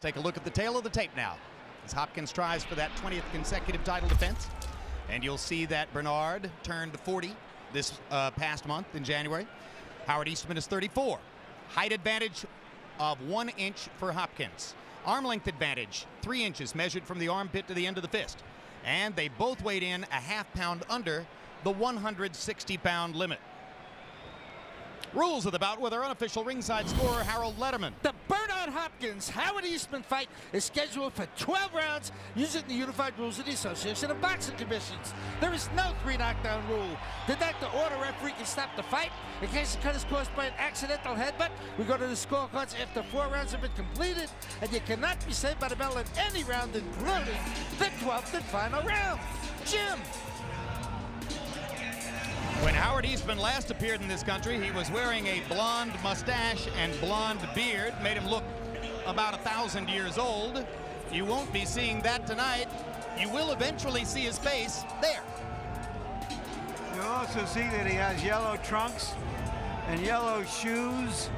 Take a look at the tail of the tape now as Hopkins tries for that 20th consecutive title defense. And you'll see that Bernard turned 40 this past month in January. Howard Eastman is 34. Height advantage of 1 inch for Hopkins. Arm length advantage 3 inches measured from the armpit to the end of the fist. And they both weighed in a ½ pound under the 160-pound limit. Rules of the bout with our unofficial ringside scorer, Harold Letterman. The Bernard Hopkins-Howard Eastman fight is scheduled for 12 rounds using the unified rules of the Association of Boxing Commissions. There is no 3 knockdown rule. The doctor or the referee can stop the fight in case the cut is caused by an accidental headbutt. We go to the scorecards after 4 rounds have been completed, and you cannot be saved by the bell in any round, including the 12th and final round. Jim. When Howard Eastman last appeared in this country, he was wearing a blonde mustache and blonde beard. Made him look about 1,000 years old. You won't be seeing that tonight. You will eventually see his face there. You'll also see that he has yellow trunks and yellow shoes.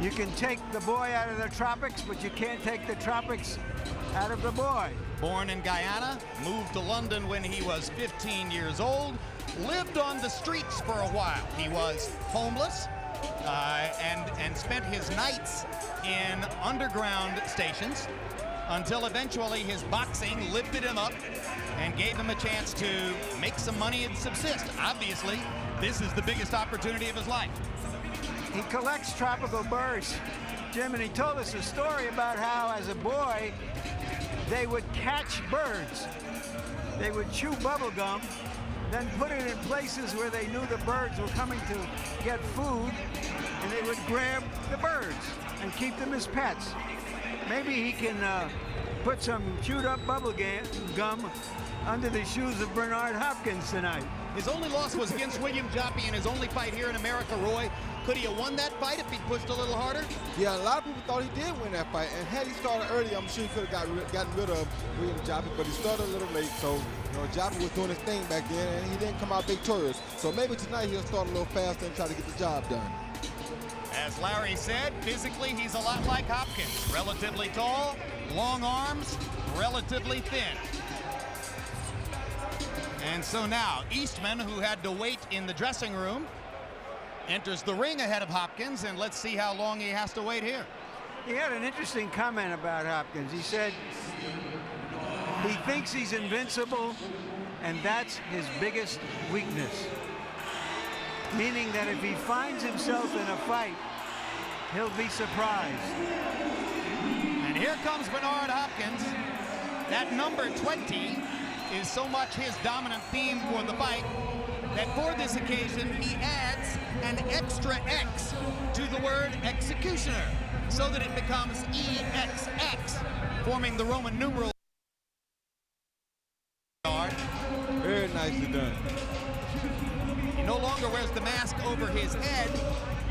You can take the boy out of the tropics, but you can't take the tropics out of the boy. Born in Guyana, moved to London when he was 15 years old. Lived on the streets for a while. He was homeless and spent his nights in underground stations until eventually his boxing lifted him up and gave him a chance to make some money and subsist. Obviously, this is the biggest opportunity of his life. He collects tropical birds, Jim, and he told us a story about how, as a boy, they would catch birds. They would chew bubble gum, then put it in places where they knew the birds were coming to get food, and they would grab the birds and keep them as pets. Maybe he can put some chewed up bubble gum under the shoes of Bernard Hopkins tonight. His only loss was against William Joppy in his only fight here in America, Roy. Could he have won that fight if he pushed a little harder? Yeah, a lot of people thought he did win that fight, and had he started early, I'm sure he could have gotten rid of William Joppy, but he started a little late, so you know, Joppy was doing his thing back then, and he didn't come out victorious. So maybe tonight he'll start a little faster and try to get the job done. As Larry said, physically he's a lot like Hopkins. Relatively tall, long arms, relatively thin. And so now, Eastman, who had to wait in the dressing room, enters the ring ahead of Hopkins, and let's see how long he has to wait here. He had an interesting comment about Hopkins. He said he thinks he's invincible, and that's his biggest weakness. Meaning that if he finds himself in a fight, he'll be surprised. And here comes Bernard Hopkins. That number 20 is so much his dominant theme for the fight that for this occasion he adds an extra X to the word executioner so that it becomes EXX, forming the Roman numeral. Very nicely done. He no longer wears the mask over his head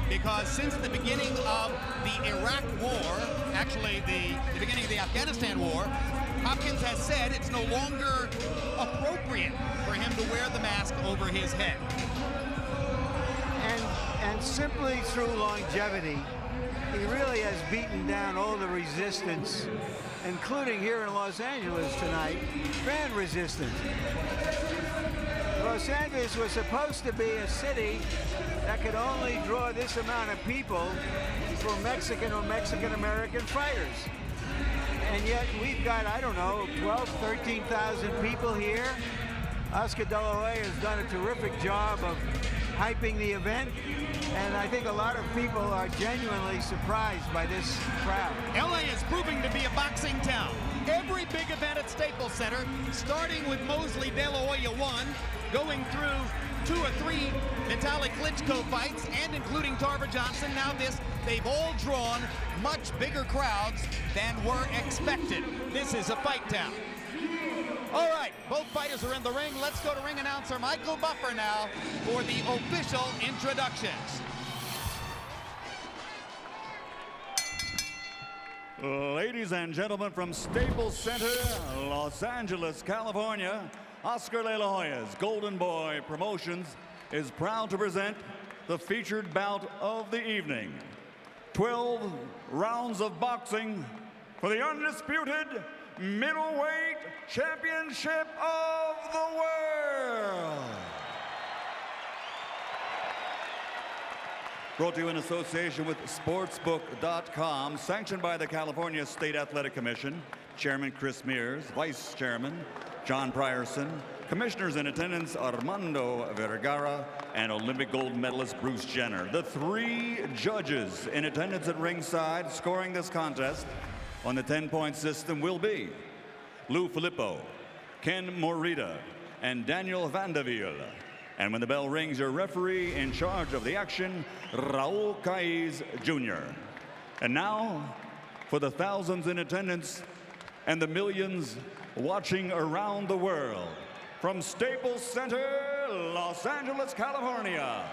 because since the beginning of the Iraq War, actually the beginning of the Afghanistan War, Hopkins has said it's no longer appropriate for him to wear the mask over his head. And simply through longevity, he really has beaten down all the resistance, including here in Los Angeles tonight, fan resistance. Los Angeles was supposed to be a city that could only draw this amount of people for Mexican or Mexican-American fighters. And yet we've got, I don't know, 12, 13,000 people here. Oscar De La Hoya has done a terrific job of hyping the event, and I think a lot of people are genuinely surprised by this crowd. LA is proving to be a boxing town. Every big event at Staples Center, starting with Mosley De La Hoya 1, going through 2 or 3 Vitaly Klitschko fights, and including Tarver Johnson. Now this, they've all drawn much bigger crowds than were expected. This is a fight town. All right, both fighters are in the ring. Let's go to ring announcer Michael Buffer now for the official introductions. Ladies and gentlemen, from Staples Center, Los Angeles, California, Oscar De La Hoya's Golden Boy Promotions is proud to present the featured bout of the evening. 12 rounds of boxing for the undisputed middleweight championship of the world. Brought to you in association with Sportsbook.com, sanctioned by the California State Athletic Commission, Chairman Chris Mears, Vice Chairman John Pryorson, Commissioners in attendance Armando Vergara, and Olympic gold medalist Bruce Jenner. The three judges in attendance at ringside scoring this contest on the 10-point system will be Lou Filippo, Ken Morita, and Daniel Vandeville. And when the bell rings, your referee in charge of the action, Raul Caiz Jr. And now, for the thousands in attendance and the millions watching around the world, from Staples Center, Los Angeles, California,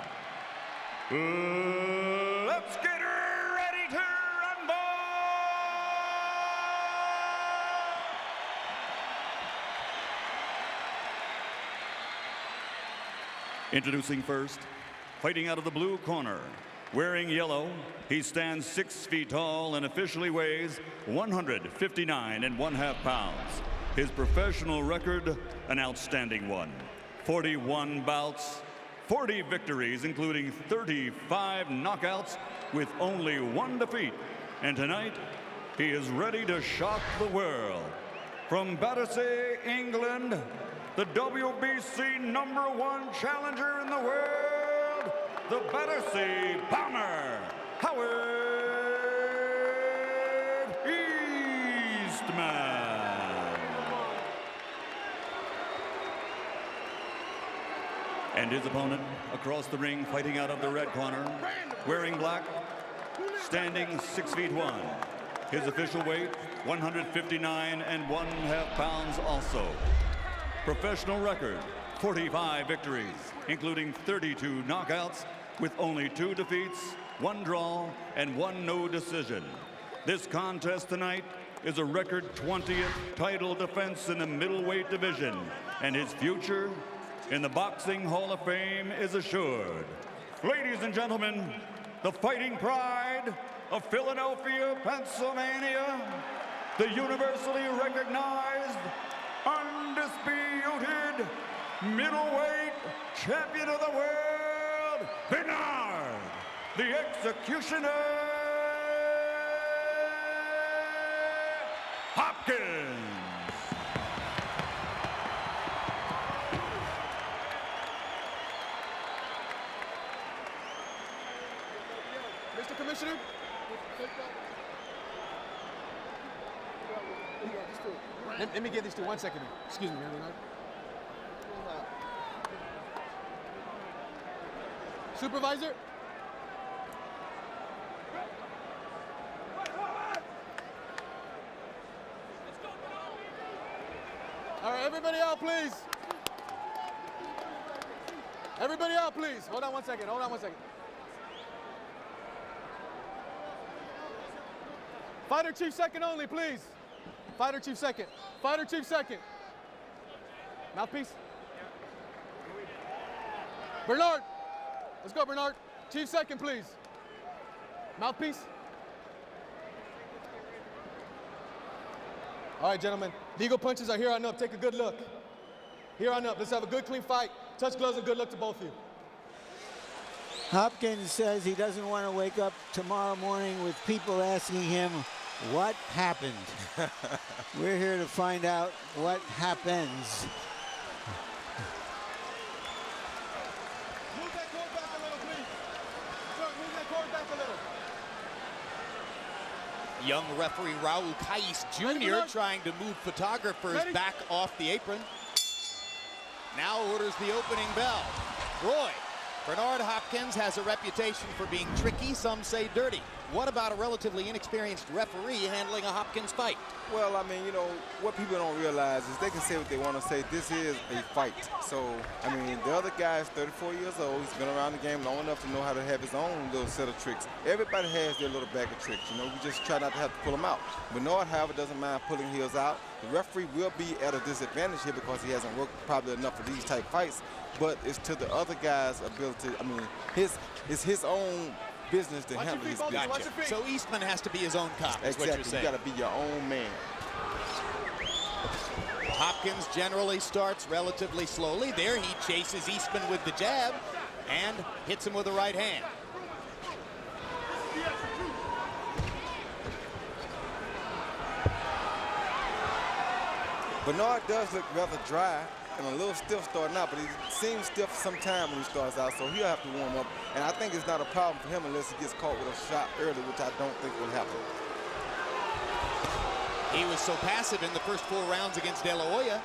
let's get ready to rumble! Introducing first, fighting out of the blue corner, wearing yellow, he stands 6 feet tall and officially weighs 159.5 pounds. His professional record, an outstanding one. 41 bouts, 40 victories, including 35 knockouts with only 1 defeat. And tonight, he is ready to shock the world. From Battersea, England, the WBC #1 challenger in the world, the Battersea Bomber, Howard Eastman. And his opponent across the ring, fighting out of the red corner, wearing black, standing 6 feet 1. His official weight, 159.5 pounds also. Professional record, 45 victories, including 32 knockouts with only 2 defeats, 1 draw, and 1 no decision. This contest tonight is a record 20th title defense in the middleweight division, and his future in the Boxing Hall of Fame is assured. Ladies and gentlemen, the fighting pride of Philadelphia, Pennsylvania, the universally recognized, undisputed middleweight champion of the world, Bernard, the Executioner Hopkins. Mr. Commissioner? Let me get these 2. 1 second. Excuse me, Supervisor? All right, everybody out, please. Everybody out, please. Hold on 1 second. Fighter chief second only, please. Fighter chief second. Fighter chief second. Mouthpiece. Bernard. Let's go, Bernard. Chief second, please. Mouthpiece. All right, gentlemen. Legal punches are here on up. Take a good look. Here on up. Let's have a good, clean fight. Touch gloves and good luck to both of you. Hopkins says he doesn't want to wake up tomorrow morning with people asking him what happened. We're here to find out what happens. Move that cord back a little, please. Sir, move that cord back a little. Young referee Raul Caiz Jr. trying to move photographers back off the apron. Now orders the opening bell. Roy, Bernard Hopkins has a reputation for being tricky, some say dirty. What about a relatively inexperienced referee handling a Hopkins fight? Well, I mean, you know, what people don't realize is they can say what they want to say. This is a fight. So, I mean, the other guy is 34 years old. He's been around the game long enough to know how to have his own little set of tricks. Everybody has their little bag of tricks, you know. We just try not to have to pull them out. Bernard, however, doesn't mind pulling his out. The referee will be at a disadvantage here because he hasn't worked probably enough for these type fights. But it's to the other guy's ability. I mean, it's his own business to handle his business. Gotcha. So Eastman has to be his own cop, is what Exactly. you're saying. You got to be your own man. Hopkins generally starts relatively slowly. There he chases Eastman with the jab and hits him with the right hand. Bernard does look rather dry and a little stiff starting out, but he seems stiff sometime when he starts out, so he'll have to warm up. And I think it's not a problem for him unless he gets caught with a shot early, which I don't think will happen. He was so passive in the first 4 rounds against De La Hoya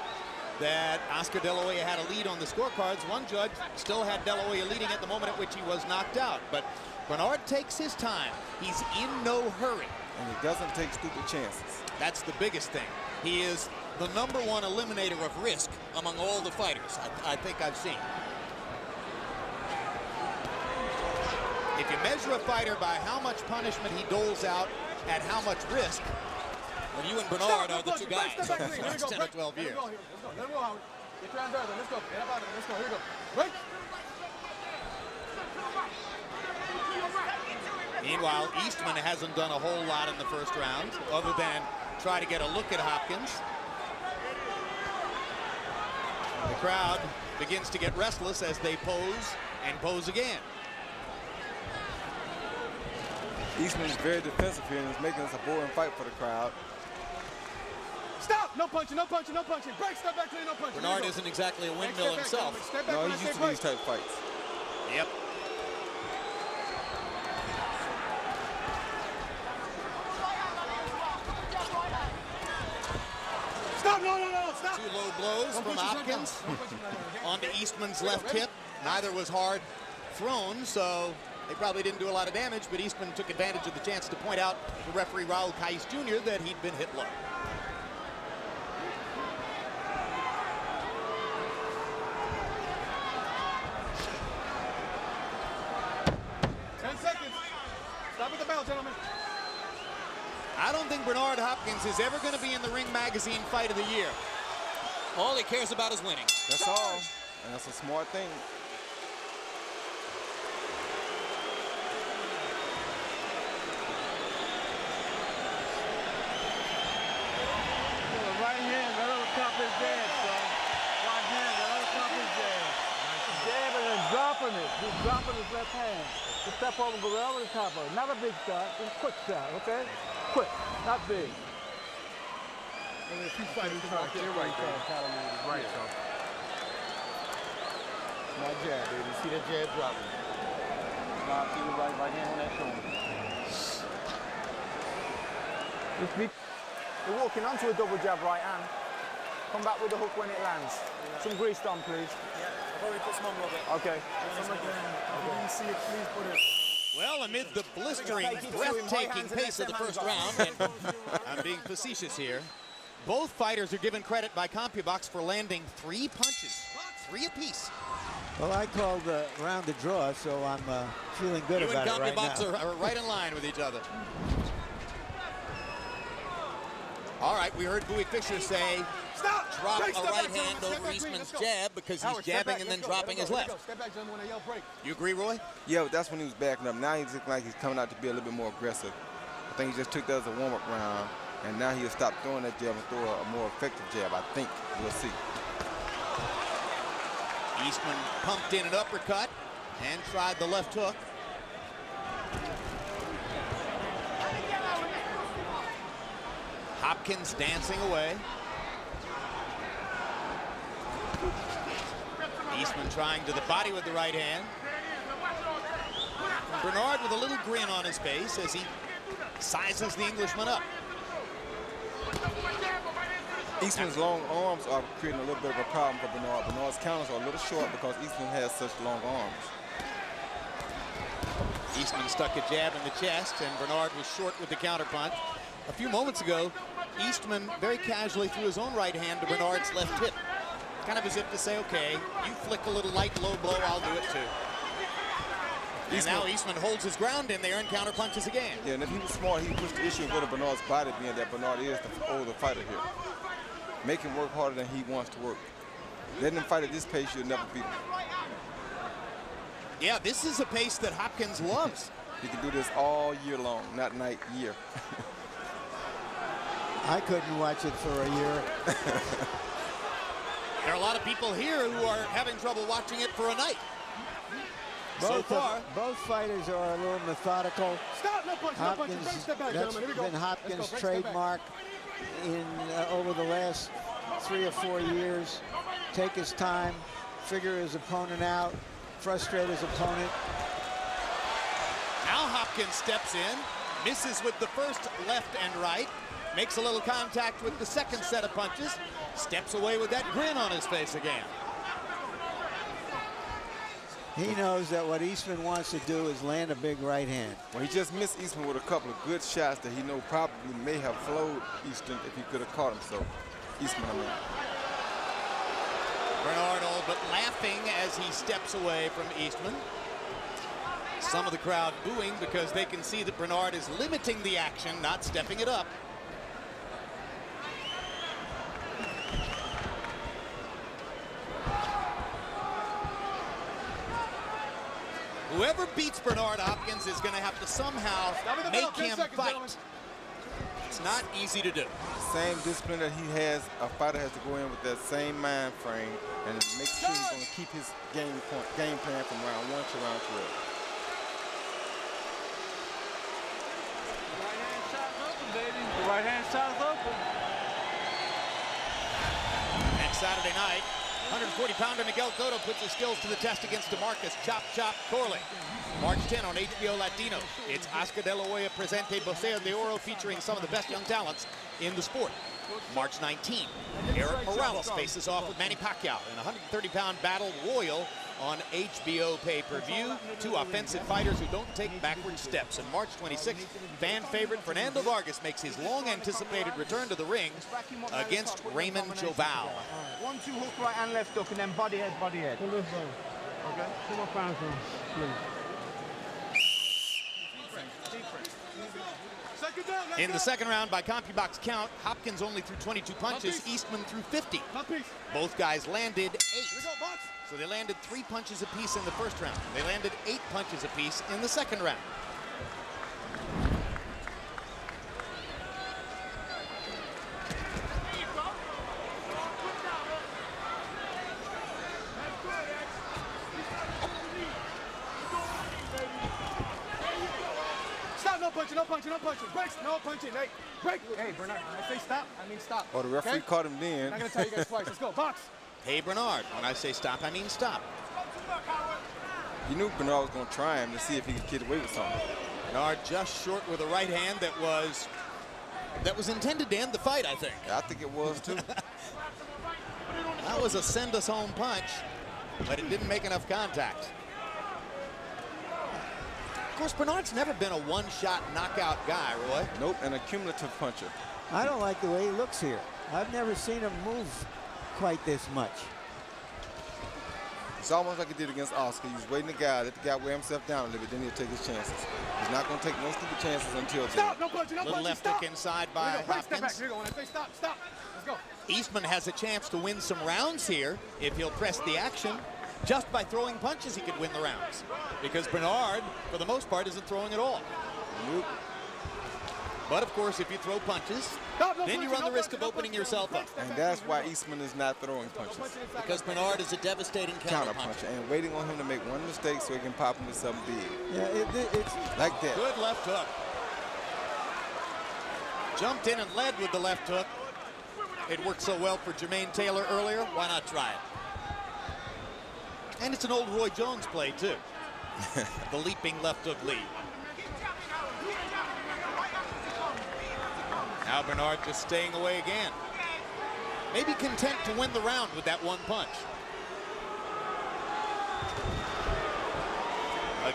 that Oscar De La Hoya had a lead on the scorecards. One judge still had De La Hoya leading at the moment at which he was knocked out. But Bernard takes his time. He's in no hurry. And he doesn't take stupid chances. That's the biggest thing. He is the #1 eliminator of risk among all the fighters I think I've seen. If you measure a fighter by how much punishment he doles out at how much risk, well, you and Bernard are the two guys for the last 10 or 12 years. Let him go, Howard. Get your hands out there. Let's go. Let's go. Here we go. Break. Meanwhile, Eastman hasn't done a whole lot in the first round other than try to get a look at Hopkins. The crowd begins to get restless as they pose and pose again. Eastman is very defensive here, and it's making this a boring fight for the crowd. Stop! No punching, no punching, no punching. Break, step back, clean, no punching. Bernard isn't exactly a windmill himself. No, he's used to these type of fights. Yep. Stop! No, stop! 2 low blows from Hopkins onto Eastman's left hip. Neither was hard thrown, so they probably didn't do a lot of damage, but Eastman took advantage of the chance to point out to referee Raul Caiz Jr. that he'd been hit low. Gentlemen. I don't think Bernard Hopkins is ever going to be in the Ring Magazine Fight of the Year. All he cares about is winning. That's all, and that's a smart thing. Right hand, that other top is dead, son. Right hand, that other top is dead. Jabbing and dropping it. He's dropping his left hand. Just step over and go right over the top of it. Not a big shot, just a quick shot, okay? Quick, not big. And if you fight, you're right there. Right, so. Not jab, baby. See that jab dropping. Now, keep the right hand on that shoulder. You're walking onto a double jab right hand. Come back with the hook when it lands. Some grease down, please. Yeah, I've already put some on a little bit. Okay. If you didn't see it, please put it. Well, amid the blistering, breathtaking pace of the first round, and I'm being facetious here, both fighters are given credit by CompuBox for landing 3 punches, 3 apiece. Well, I called the round a draw, so I'm feeling good about it right now. You and CompuBox are right in line with each other. All right, we heard Bowie Fischer say, drop a right hand over Eastman's jab because he's jabbing and then dropping his left. Step back, gentlemen, when they yell break. You agree, Roy? Yeah, but that's when he was backing up. Now he's looking like he's coming out to be a little bit more aggressive. I think he just took that as a warm-up round, and now he'll stop throwing that jab and throw a more effective jab, I think. We'll see. Eastman pumped in an uppercut and tried the left hook. Hopkins dancing away. Eastman trying to the body with the right hand. Bernard with a little grin on his face as he sizes the Englishman up. Eastman's long arms are creating a little bit of a problem for Bernard. Bernard's counters are a little short because Eastman has such long arms. Eastman stuck a jab in the chest, and Bernard was short with the counterpunch. A few moments ago, Eastman very casually threw his own right hand to Bernard's left hip. Kind of as if to say, okay, you flick a little light low blow, I'll do it too. And now Eastman holds his ground in there and counterpunches again. Yeah, and if he was smart, he'd push the issue and go to Bernard's body, being that Bernard is the older fighter here. Make him work harder than he wants to work. Letting him fight at this pace, you'll never beat him. Yeah, this is a pace that Hopkins loves. He can do this all year long, not night, year. I couldn't watch it for a year. There are a lot of people here who are having trouble watching it for a night. So far, both fighters are a little methodical. Stop, no punch, no punch. Break step back, That's gentlemen. Here we go. been Hopkins' Let's go, break step back. trademark in over the last 3 or 4 years. Take his time, figure his opponent out, frustrate his opponent. now Hopkins steps in, misses with the first left and right, makes a little contact with the second set of punches, steps away with that grin on his face again. He knows that what Eastman wants to do is land a big right hand. Well, he just missed Eastman with a couple of good shots that he know probably may have flowed Eastman if he could have caught him. So, Eastman, I mean. Bernard all but laughing as he steps away from Eastman. Some of the crowd booing because they can see that Bernard is limiting the action, not stepping it up. Whoever beats Bernard Hopkins is going to have to somehow make him fight. It's not easy to do. Same discipline that he has, a fighter has to go in with that same mind frame and make sure he's going to keep his game plan from round 1 to round 12. Right hand shot's open, baby. The right hand shot's open. Next Saturday night, 140-pounder Miguel Cotto puts his skills to the test against DeMarcus Chop Chop Corley. March 10 on HBO Latino. It's Oscar De La Hoya Presente Boxeo de Oro featuring some of the best young talents in the sport. March 19, Eric Morales faces off with Manny Pacquiao in a 130-pound battle royal on HBO pay-per-view. Two offensive fighters who don't take backward steps. And March 26, fan favorite Fernando Vargas makes his long-anticipated return to the ring against Raymond Joval. 1-2 hook, right and left hook, and then body head, body head. Okay? 2 more pounds, please. In the second round, by CompuBox count, Hopkins only threw 22 punches, Eastman threw 50. Both guys landed 8. So they landed 3 punches apiece in the first round. They landed 8 punches apiece in the second round. No punching, no punching, no punching. Breaks, no punching. Hey, break. Hey, Bernard, when I say stop, I mean stop. Oh, the referee caught him then. I'm not going to tell you guys twice. Let's go. Box. Hey, Bernard, when I say stop, I mean stop. You knew Bernard was going to try him to see if he could get away with something. Bernard just short with a right hand that was intended to end the fight, I think. Yeah, I think it was, too. That was a send-us-home punch, but it didn't make enough contact. Of course, Bernard's never been a one-shot knockout guy, Roy. Nope, and a cumulative puncher. I don't like the way he looks here. I've never seen him move quite this much. It's almost like he did against Oscar. He was waiting the guy, let the guy wear himself down a little bit, then he'll take his chances. He's not going to take no stupid chances until then. Stop, no punching, no punching, Little left stop. hook inside by Break, step back. Hopkins. Here you go. When I say stop, stop. Let's go. Eastman has a chance to win some rounds here if he'll press the action. Just by throwing punches, he could win the rounds. Because Bernard, for the most part, isn't throwing at all. Nope. But, of course, if you throw punches, then you run the risk of opening yourself up. And that's why Eastman is not throwing punches. Because Bernard is a devastating counter puncher. And waiting on him to make one mistake so he can pop into something big. Yeah, it's like that. Good left hook. Jumped in and led with the left hook. It worked so well for Jermaine Taylor earlier. Why not try it? And it's an old Roy Jones play, too. The leaping left hook lead. Now Bernard just staying away again. Maybe content to win the round with that one punch.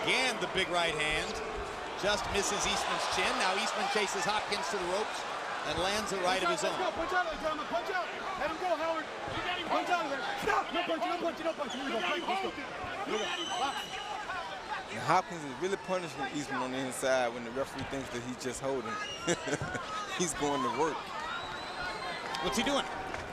Again, the big right hand. Just misses Eastman's chin. Now Eastman chases Hopkins to the ropes and lands a right of his own. Punch out of there, gentlemen. Punch out. Let him go, Howard. Punch out of there. Stop. No punching, no punching, no punching. Here we go. Let's go. Here we go. Box. And Hopkins is really punishing Eastman on the inside when the referee thinks that he's just holding. He's going to work. What's he doing?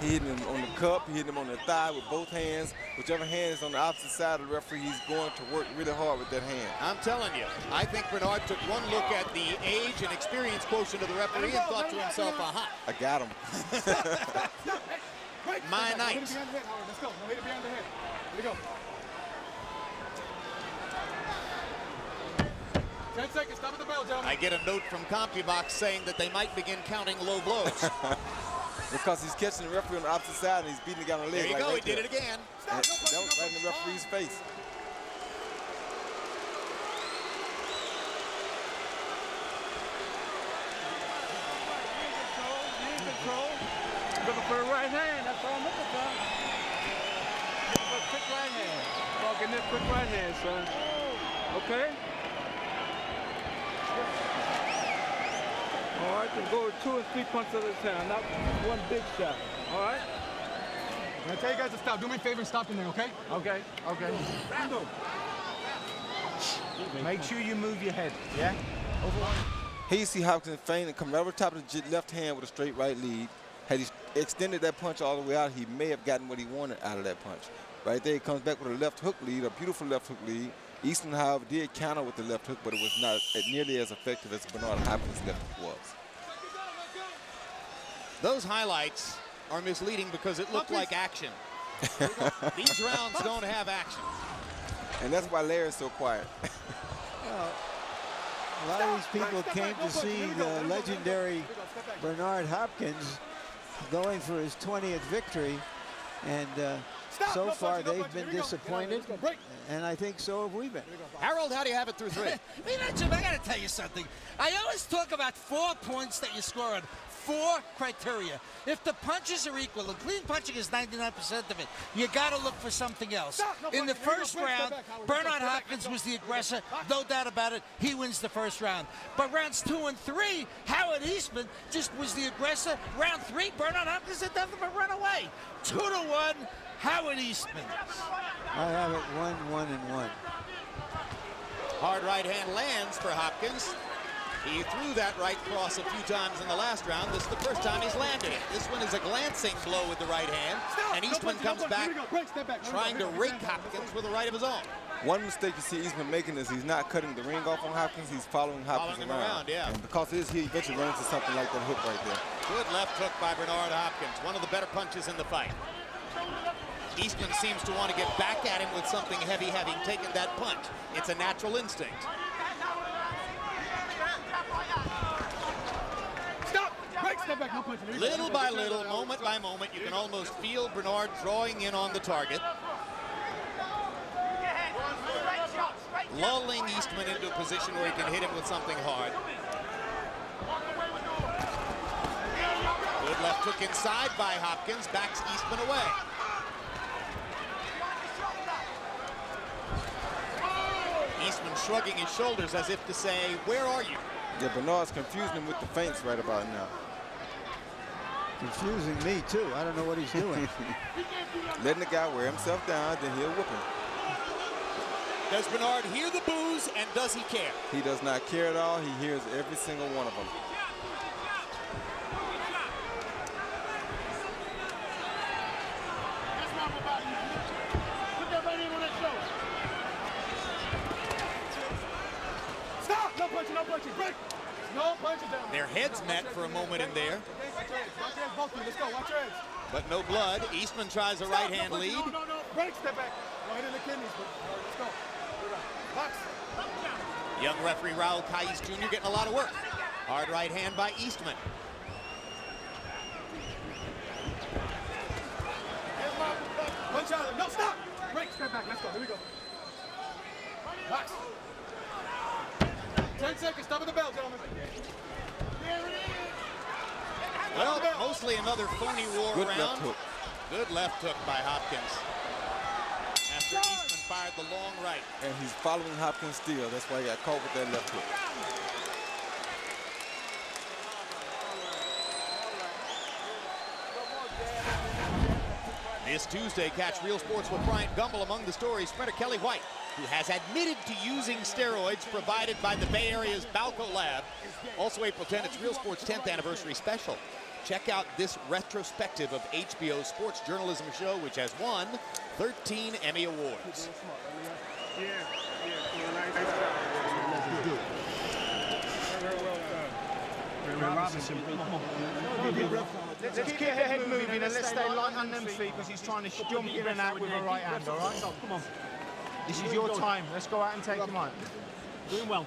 He hit him on the cup, he hit him on the thigh with both hands. Whichever hand is on the opposite side of the referee, he's going to work really hard with that hand. I'm telling you, I think Bernard took one look at the age and experience quotient of the referee and thought to himself, aha. I got him. My night. Hit it behind the head, Howard. Let's go. No, hit it behind the head. Here we go. 10 seconds. Stop at the bell, gentlemen. I get a note from CompuBox saying that they might begin counting low blows. Because he's catching the referee on the opposite side and he's beating the guy on the leg. There you like go. right He did it again. That was right in the referee's face. Looking for a right hand, that's all I'm looking for. Looking for a quick right hand. Talking this quick right hand, son. Okay? All right, then go 2 or 3 punches at a time, not one big shot. All right? I'm going to tell you guys to stop. Do me a favor and stop in there, okay? Okay, okay. Make sure you move your head, yeah? Here you see Hopkins feint and come right over the top of the left hand with a straight right lead. Had he extended that punch all the way out, he may have gotten what he wanted out of that punch. Right there, he comes back with a left hook lead, a beautiful left hook lead. Eastman, however, did counter with the left hook, but it was not nearly as effective as Bernard Hopkins' left hook was. Those highlights are misleading because it looked like action. These rounds don't have action. And that's why Larry's so quiet. Well, a lot of these people came to see the legendary Bernard Hopkins going for his 20th victory, and so far they've been disappointed, and I think so have we been. Harold, how do you have it through 3? Jim, I got to tell you something. I always talk about 4 points that you score on. 4 criteria. If the punches are equal, and clean punching is 99% of it, you got to look for something else. In the first round, Bernard Hopkins was the aggressor, no doubt about it. He wins the first round. But rounds 2 and 3, Howard Eastman just was the aggressor. Round 3, Bernard Hopkins had nothing but run away. 2-1, Howard Eastman. I have it 1-1 and 1. Hard right hand lands for Hopkins. He threw that right cross a few times in the last round. This is the first time he's landed it. This one is a glancing blow with the right hand. And Eastman comes back trying to rake Hopkins with a right of his own. One mistake you see Eastman making is he's not cutting the ring off on Hopkins. He's following Hopkins around. Yeah. And because of this, he eventually runs into something like that hook right there. Good left hook by Bernard Hopkins. One of the better punches in the fight. Eastman seems to want to get back at him with something heavy, having taken that punch. It's a natural instinct. Little by little, moment by moment, you can almost feel Bernard drawing in on the target. Lulling Eastman into a position where he can hit him with something hard. Good left hook inside by Hopkins, backs Eastman away. Eastman shrugging his shoulders as if to say, where are you? Yeah, Bernard's confusing him with the feints right about now. Confusing me, too. I don't know what he's doing. Letting the guy wear himself down, then he'll whoop him. Does Bernard hear the boos, and does he care? He does not care at all. He hears every single one of them. Stop! No punching, no punching. Break! No punches down. Their heads met for a moment in there. Watch your heads, both of you. Let's go. Watch your heads. But no blood. Eastman tries a right hand lead. No. Break, step back. Go ahead in the kidneys. Let's go. Box. Young referee Raul Caiz Jr. getting a lot of work. Hard right hand by Eastman. Punch out. No, stop. Break, step back. Let's go. Here we go. Box. 10 seconds. Stop at the bell, gentlemen. Well, mostly another phony war Good round. left hook. Good left hook by Hopkins. After Eastman fired the long right. And he's following Hopkins still. That's why he got caught with that left hook. This Tuesday, catch Real Sports with Brian Gumbel. Among the stories, sprinter Kelly White, who has admitted to using steroids provided by the Bay Area's Balco Lab. Also April 10, it's Real Sports 10th anniversary special. check out this retrospective of HBO sports journalism show, which has won 13 Emmy Awards. Let's keep the head moving and let's stay light on them feet because he's trying to jump in and out with a right hand, all right? Come on. This is your time. Let's go out and take him out. Doing well.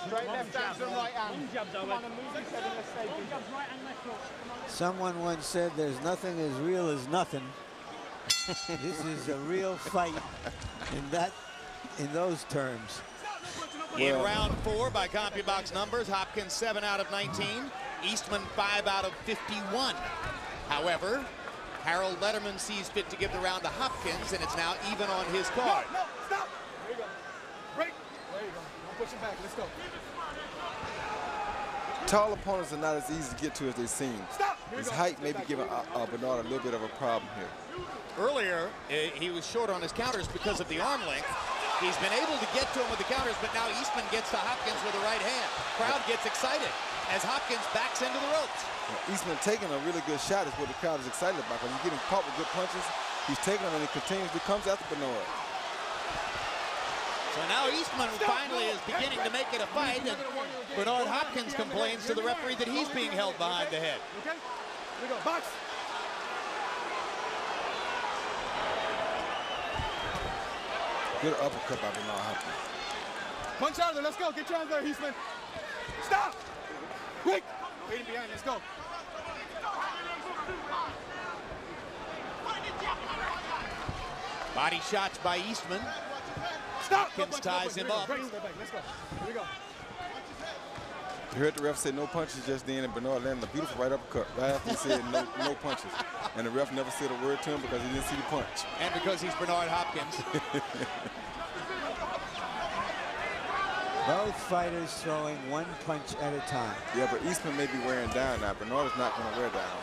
Straight left hand to the right hand. Come on and move his head and let's stay busy. Someone once said there's nothing as real as nothing. This is a real fight in those terms. In round 4 by CompuBox numbers, Hopkins 7 out of 19, Eastman 5 out of 51. However, Harold Letterman sees fit to give the round to Hopkins, and it's now even on his card. No, stop. There you go. Break. There you go. Don't push him back. Let's go. Tall opponents are not as easy to get to as they seem. His height may be giving Bernard a little bit of a problem here. Earlier, he was short on his counters because of the arm length. He's been able to get to him with the counters, but now Eastman gets to Hopkins with the right hand. Crowd gets excited as Hopkins backs into the ropes. Eastman taking a really good shot is what the crowd is excited about, because he's getting caught with good punches. He's taking them and he continuously comes after Bernard. So now Eastman finally is beginning to make it a fight, and Bernard Hopkins complains to the referee that he's being held behind the head. Okay? Here we go. Box. Good uppercut by Bernard Hopkins. Punch out of there. Let's go. Get your hands there, Eastman. Stop. Quick. Waiting behind. Let's go. Body shots by Eastman. Stop. Hopkins ties him up. Break. Stay back. Let's go. Here we go. You heard the ref say no punches just then, and Bernard landed a beautiful right uppercut right after he said no punches. And the ref never said a word to him because he didn't see the punch. And because he's Bernard Hopkins. Both fighters throwing one punch at a time. Yeah, but Eastman may be wearing down now. Bernard is not going to wear down.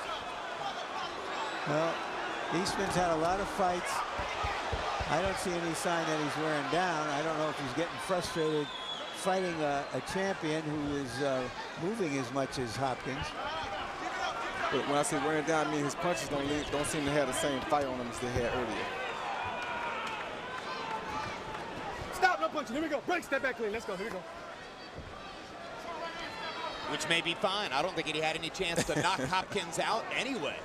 Well, Eastman's had a lot of fights. I don't see any sign that he's wearing down. I don't know if he's getting frustrated fighting a champion who is moving as much as Hopkins. But when I say wearing down, I mean his punches don't seem to have the same fight on them as they had earlier. Stop. No punching. Here we go. Break. Step back clean. Let's go. Here we go. Which may be fine. I don't think he had any chance to knock Hopkins out anyway.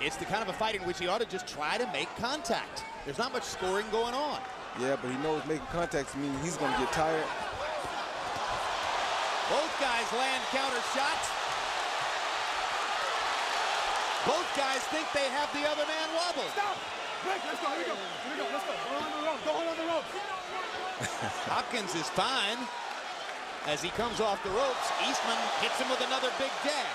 It's the kind of a fight in which he ought to just try to make contact. There's not much scoring going on. Yeah, but he knows making contact means he's going to get tired. Both guys land counter shots. Both guys think they have the other man wobbled. Stop. Break. Let's go. Here we go. Here we go. Let's go. Go on the rope. Go on the rope. Hopkins is fine. As he comes off the ropes, Eastman hits him with another big jab.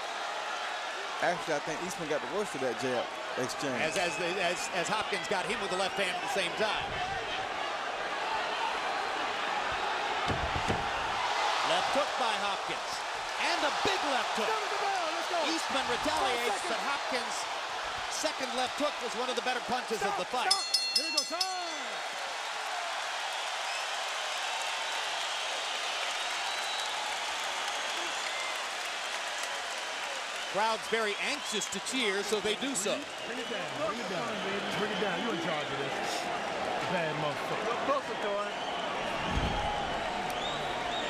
Actually, I think Eastman got the worst of that jab exchange. As Hopkins got him with the left hand at the same time. Left hook by Hopkins. And a big left hook. Eastman retaliates, but Hopkins' second left hook was one of the better punches of the fight. Here we go. Time. Crowd's very anxious to cheer, so they do so. Bring it down. Bring it down, baby. Bring it down. You in charge of this. Bad motherfucker. Closer to him.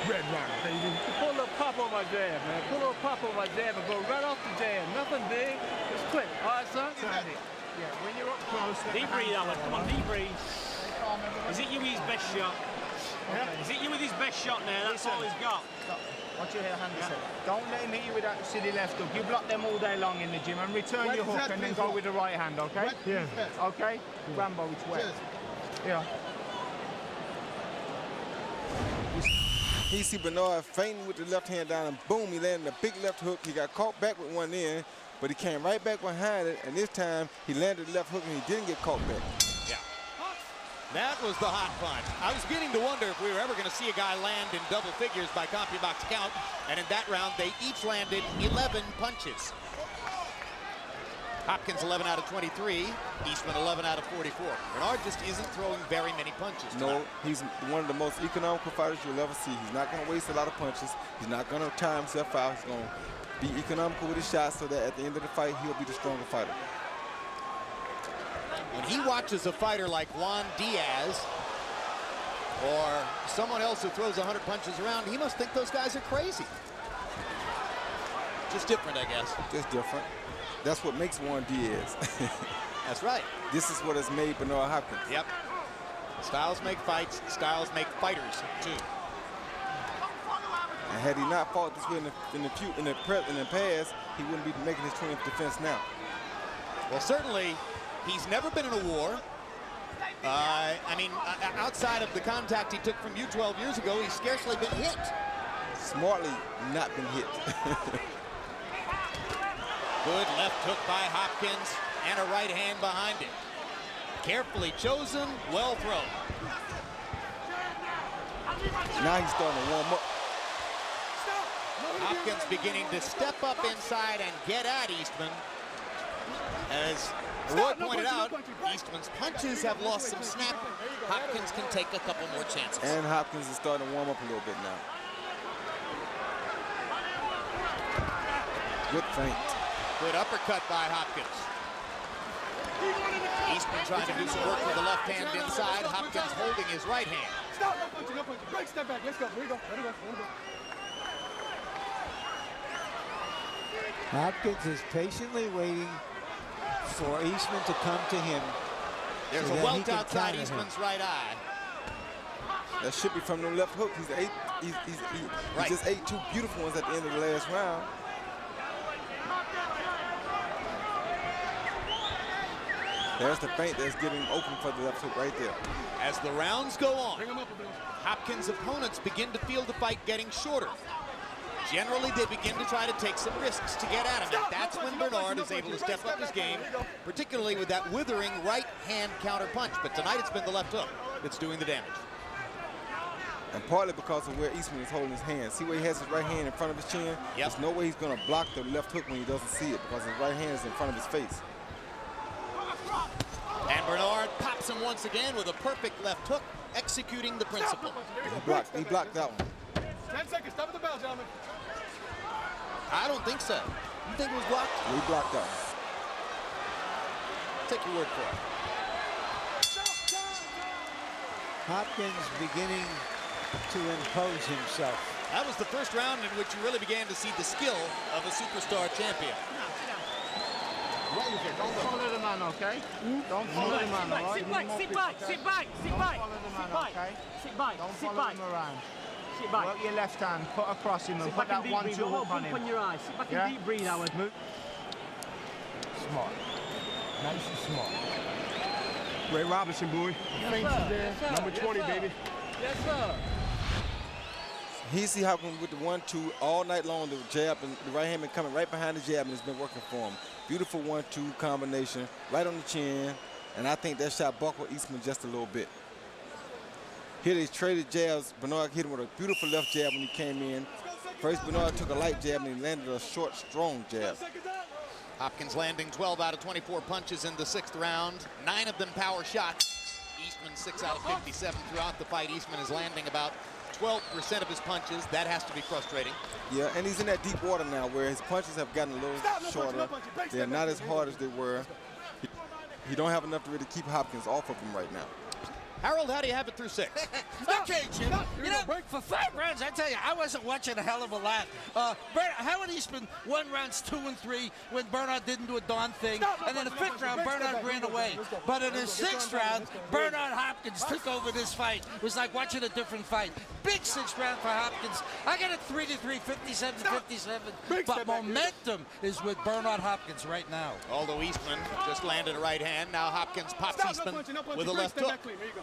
Red Rocket, baby. Pull a little pop on my jab, man. Pull a little pop on my jab and go right off the jab. Nothing big. Just quick. All right, son? Yeah, when you're up close. Deep breathe, Alan. Come on, deep breathe. Is it you with his best shot? Yeah. Is it you with his best shot now? That's all he's got. Watch your hand. Don't let him hit you with that silly left hook. You block them all day long in the gym and return your hook and then go with the right hand, okay? Yeah. Okay? Rambo, it's wet. Yeah. He see Bernard feinting with the left hand down, and boom, he landed a big left hook. He got caught back with one end, but he came right back behind it, and this time he landed the left hook and he didn't get caught back. Yeah. That was the hot punch. I was beginning to wonder if we were ever going to see a guy land in double figures by CompuBox count, and in that round, they each landed 11 punches. Hopkins 11 out of 23, Eastman 11 out of 44. Bernard just isn't throwing very many punches tonight. No, he's one of the most economical fighters you'll ever see. He's not going to waste a lot of punches. He's not going to tire himself out. He's going to be economical with his shots so that at the end of the fight, he'll be the stronger fighter. When he watches a fighter like Juan Diaz or someone else who throws 100 punches around, he must think those guys are crazy. Just different, I guess. Just different. That's what makes Juan Diaz. That's right. This is what has made Bernard Hopkins. Yep. Styles make fights. Styles make fighters, too. And had he not fought this way in the past, he wouldn't be making his 20th defense now. Well, certainly, he's never been in a war. I mean, outside of the contact he took from you 12 years ago, he's scarcely been hit. Smartly not been hit. Good left hook by Hopkins and a right hand behind it. Carefully chosen, well thrown. Now he's starting to warm up. Hopkins beginning to step up inside and get at Eastman. As Roy pointed out, Eastman's punches have lost some snap. Hopkins can take a couple more chances. And Hopkins is starting to warm up a little bit now. Good feint. Good uppercut by Hopkins. Eastman trying to do some work with the left hand inside. Hopkins holding his right hand. Stop, no punching, no punching. Break, step back, let's go. Here we go, ready to go. Hopkins is patiently waiting for Eastman to come to him. There's so a that he welt can outside counter Eastman's him. right eye. That should be from the left hook. He just ate two beautiful ones at the end of the last round. There's the feint that's getting open for the left hook right there. As the rounds go on, Hopkins' opponents begin to feel the fight getting shorter. Generally, they begin to try to take some risks to get at him, and that's when Bernard is able to step up his game, particularly with that withering right hand counter punch. But tonight it's been the left hook that's doing the damage. And partly because of where Eastman is holding his hand. See where he has his right hand in front of his chin? Yep. There's no way he's going to block the left hook when he doesn't see it because his right hand is in front of his face. And Bernard pops him once again with a perfect left hook, executing the principle. He blocked that one. 10 seconds, stop at the bell, gentlemen. I don't think so. You think it was blocked? He blocked that one. Take your word for it. Hopkins beginning to impose himself. That was the first round in which you really began to see the skill of a superstar champion. Don't follow the man, okay? Don't follow the man, all right? Sit back, sit back, sit back, sit back. Don't follow the man, okay? Sit back, Don't sit follow back. him around. Sit back. Work your left hand, put across him and Sit put back and that deep breathe. 1-2 hook on him. Open your eyes. Sit back Yeah? and deep breathe, Howard. Smart. Nice and smart. Ray Robinson, boy. Yes, sir. Yes, sir. Number 20, Yes, sir. baby. Yes, sir. He see Hopkins with the 1-2 all night long. The jab and the right hand been coming right behind the jab, and it's been working for him. Beautiful 1-2 combination, right on the chin, and I think that shot buckled Eastman just a little bit. Here they traded jabs. Bernard hit him with a beautiful left jab when he came in. First, Bernard took a light jab, and he landed a short, strong jab. Hopkins landing 12 out of 24 punches in the 6th round, 9 of them power shots. Eastman 6 out of 57 throughout the fight. Eastman is landing about 12% of his punches. That has to be frustrating. Yeah, and he's in that deep water now where his punches have gotten a little shorter. They're not as hard as they were. He don't have enough to really keep Hopkins off of him right now. Harold, how do you have it through 6? Okay, Jim. You know, for 5 rounds, I tell you, I wasn't watching a hell of a lot. Howard Eastman won rounds 2 and 3 when Bernard didn't do a darn thing. And in the 5th round, Bernard ran away. But in the 6th round, Bernard Hopkins took over this fight. It was like watching a different fight. Big 6th round for Hopkins. I got it 3-3, 57-57. But momentum is with Bernard Hopkins right now. Although Eastman just landed a right hand, now Hopkins pops Eastman with a left hook. Here you go.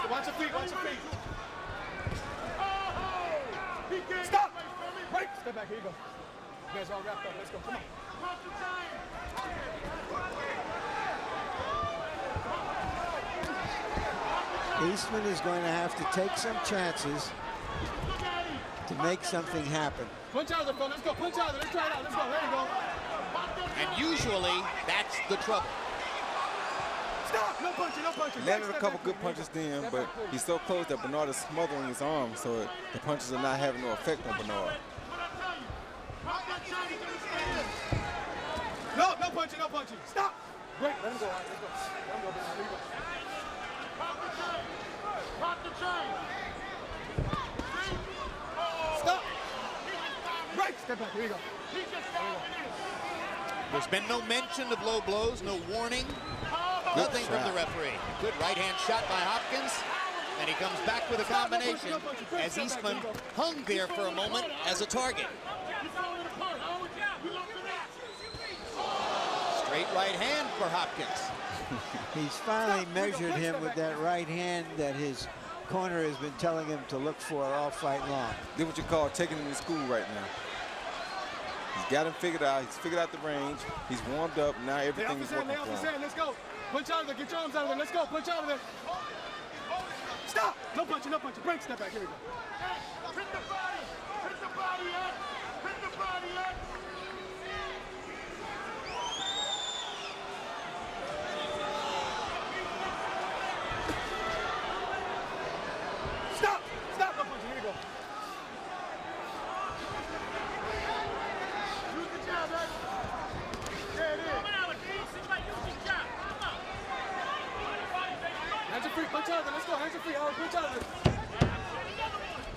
Watch your feet, watch your feet. Stop! Break! Step back, here you go. You guys all wrapped up, let's go, come on. Eastman is going to have to take some chances to make something happen. Punch out of there, Phil, let's go, punch out of there, let's try it out, let's go, there you go. And usually, that's the trouble. Stop! No punching, no punching. He landed a couple good punches then, but he's so close that Bernard is smothering his arm, so the punches are not having no effect on Bernard. No, no punching, no punching. Stop! Great, let him go. Let's go. Let him go, baby. Let him go. Pop the chain. Stop! Right, step back. Here you go. There's been no mention of low blows, no warning, nothing from the referee. Good right-hand shot by Hopkins, and he comes back with a combination as Eastman hung there for a moment as a target. Straight right hand for Hopkins. He's finally measured him with that right hand that his corner has been telling him to look for all fight long. Did what you call taking him to school right now. He's got him figured out. He's figured out the range. He's warmed up. Now everything is working for him. Let's go. Punch out of there. Get your arms out of there. Let's go. Punch out of there. Stop. No punching. No punching. Break. Step back. Here we go. Hit the body. Hit the body up. Hit the body up. Stop. Stop. No punching. Here we go. Use the jab, right? There it is. Hands are free. Punch out of there. Let's go. Hands are free. Howard, punch out of there.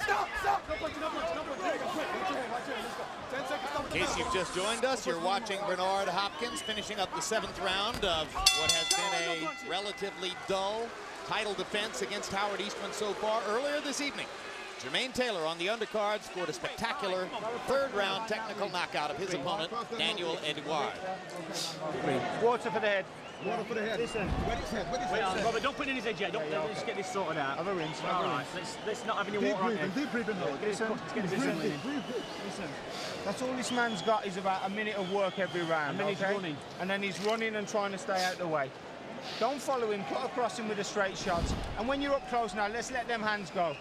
Stop. Stop. No punching. No punching. No punching. Here we go. Quick. Watch your hand. Watch your hand. Let's go. 10 seconds. Stop. In case you've just joined us, you're watching Bernard Hopkins finishing up the 7th round of what has been a relatively dull title defense against Howard Eastman so far. Earlier this evening, Jermaine Taylor on the undercard scored a spectacular 3rd round technical knockout of his opponent, Daniel Edouard. Water for the head. Water for the head. Listen. Wait on, Robert, don't put it in his head yet. Let's get this sorted out. Have a rinse. All right, let's not have any water on it. Deep breathing. Listen. Listen. That's all this man's got is about a minute of work every round. And then he's running. And then he's running and trying to stay out of the way. Don't follow him. Cut across him with a straight shot. And when you're up close now, let's let them hands go.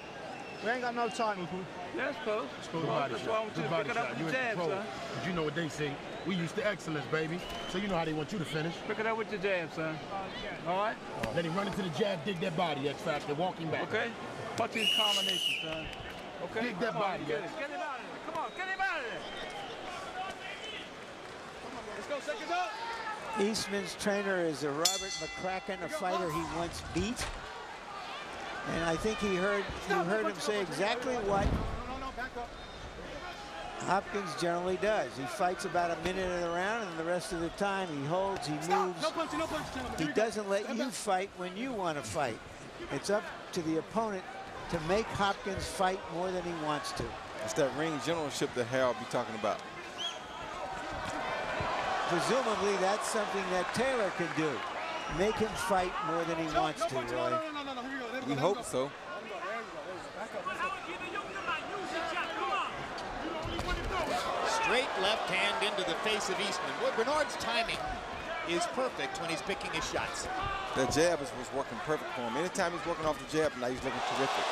We ain't got no time. That's close. That's why I want you to pick it up with the jab, son. But you know what they say. We used to excellence, baby. So you know how they want you to finish. Pick it up with the jab, son. All right? Then he run into the jab, dig that body, X Factor, walk him back. Okay? Punch his combination, son. Okay? Dig that body, get him out of there. Come on, get him out of there. Let's go, seconds up. Eastman's trainer is a Robert McCracken, a fighter he once beat. And I think you heard him say exactly what Hopkins generally does. He fights about a minute of the round, and the rest of the time he holds, he moves. He doesn't let you fight when you want to fight. It's up to the opponent to make Hopkins fight more than he wants to. It's that ring generalship that Harold be talking about. Presumably that's something that Taylor can do. Make him fight more than he wants to, Roy. We hope so. Straight left hand into the face of Eastman. Boy, Bernard's timing is perfect when he's picking his shots. That jab was working perfect for him. Anytime he's working off the jab, now he's looking terrific.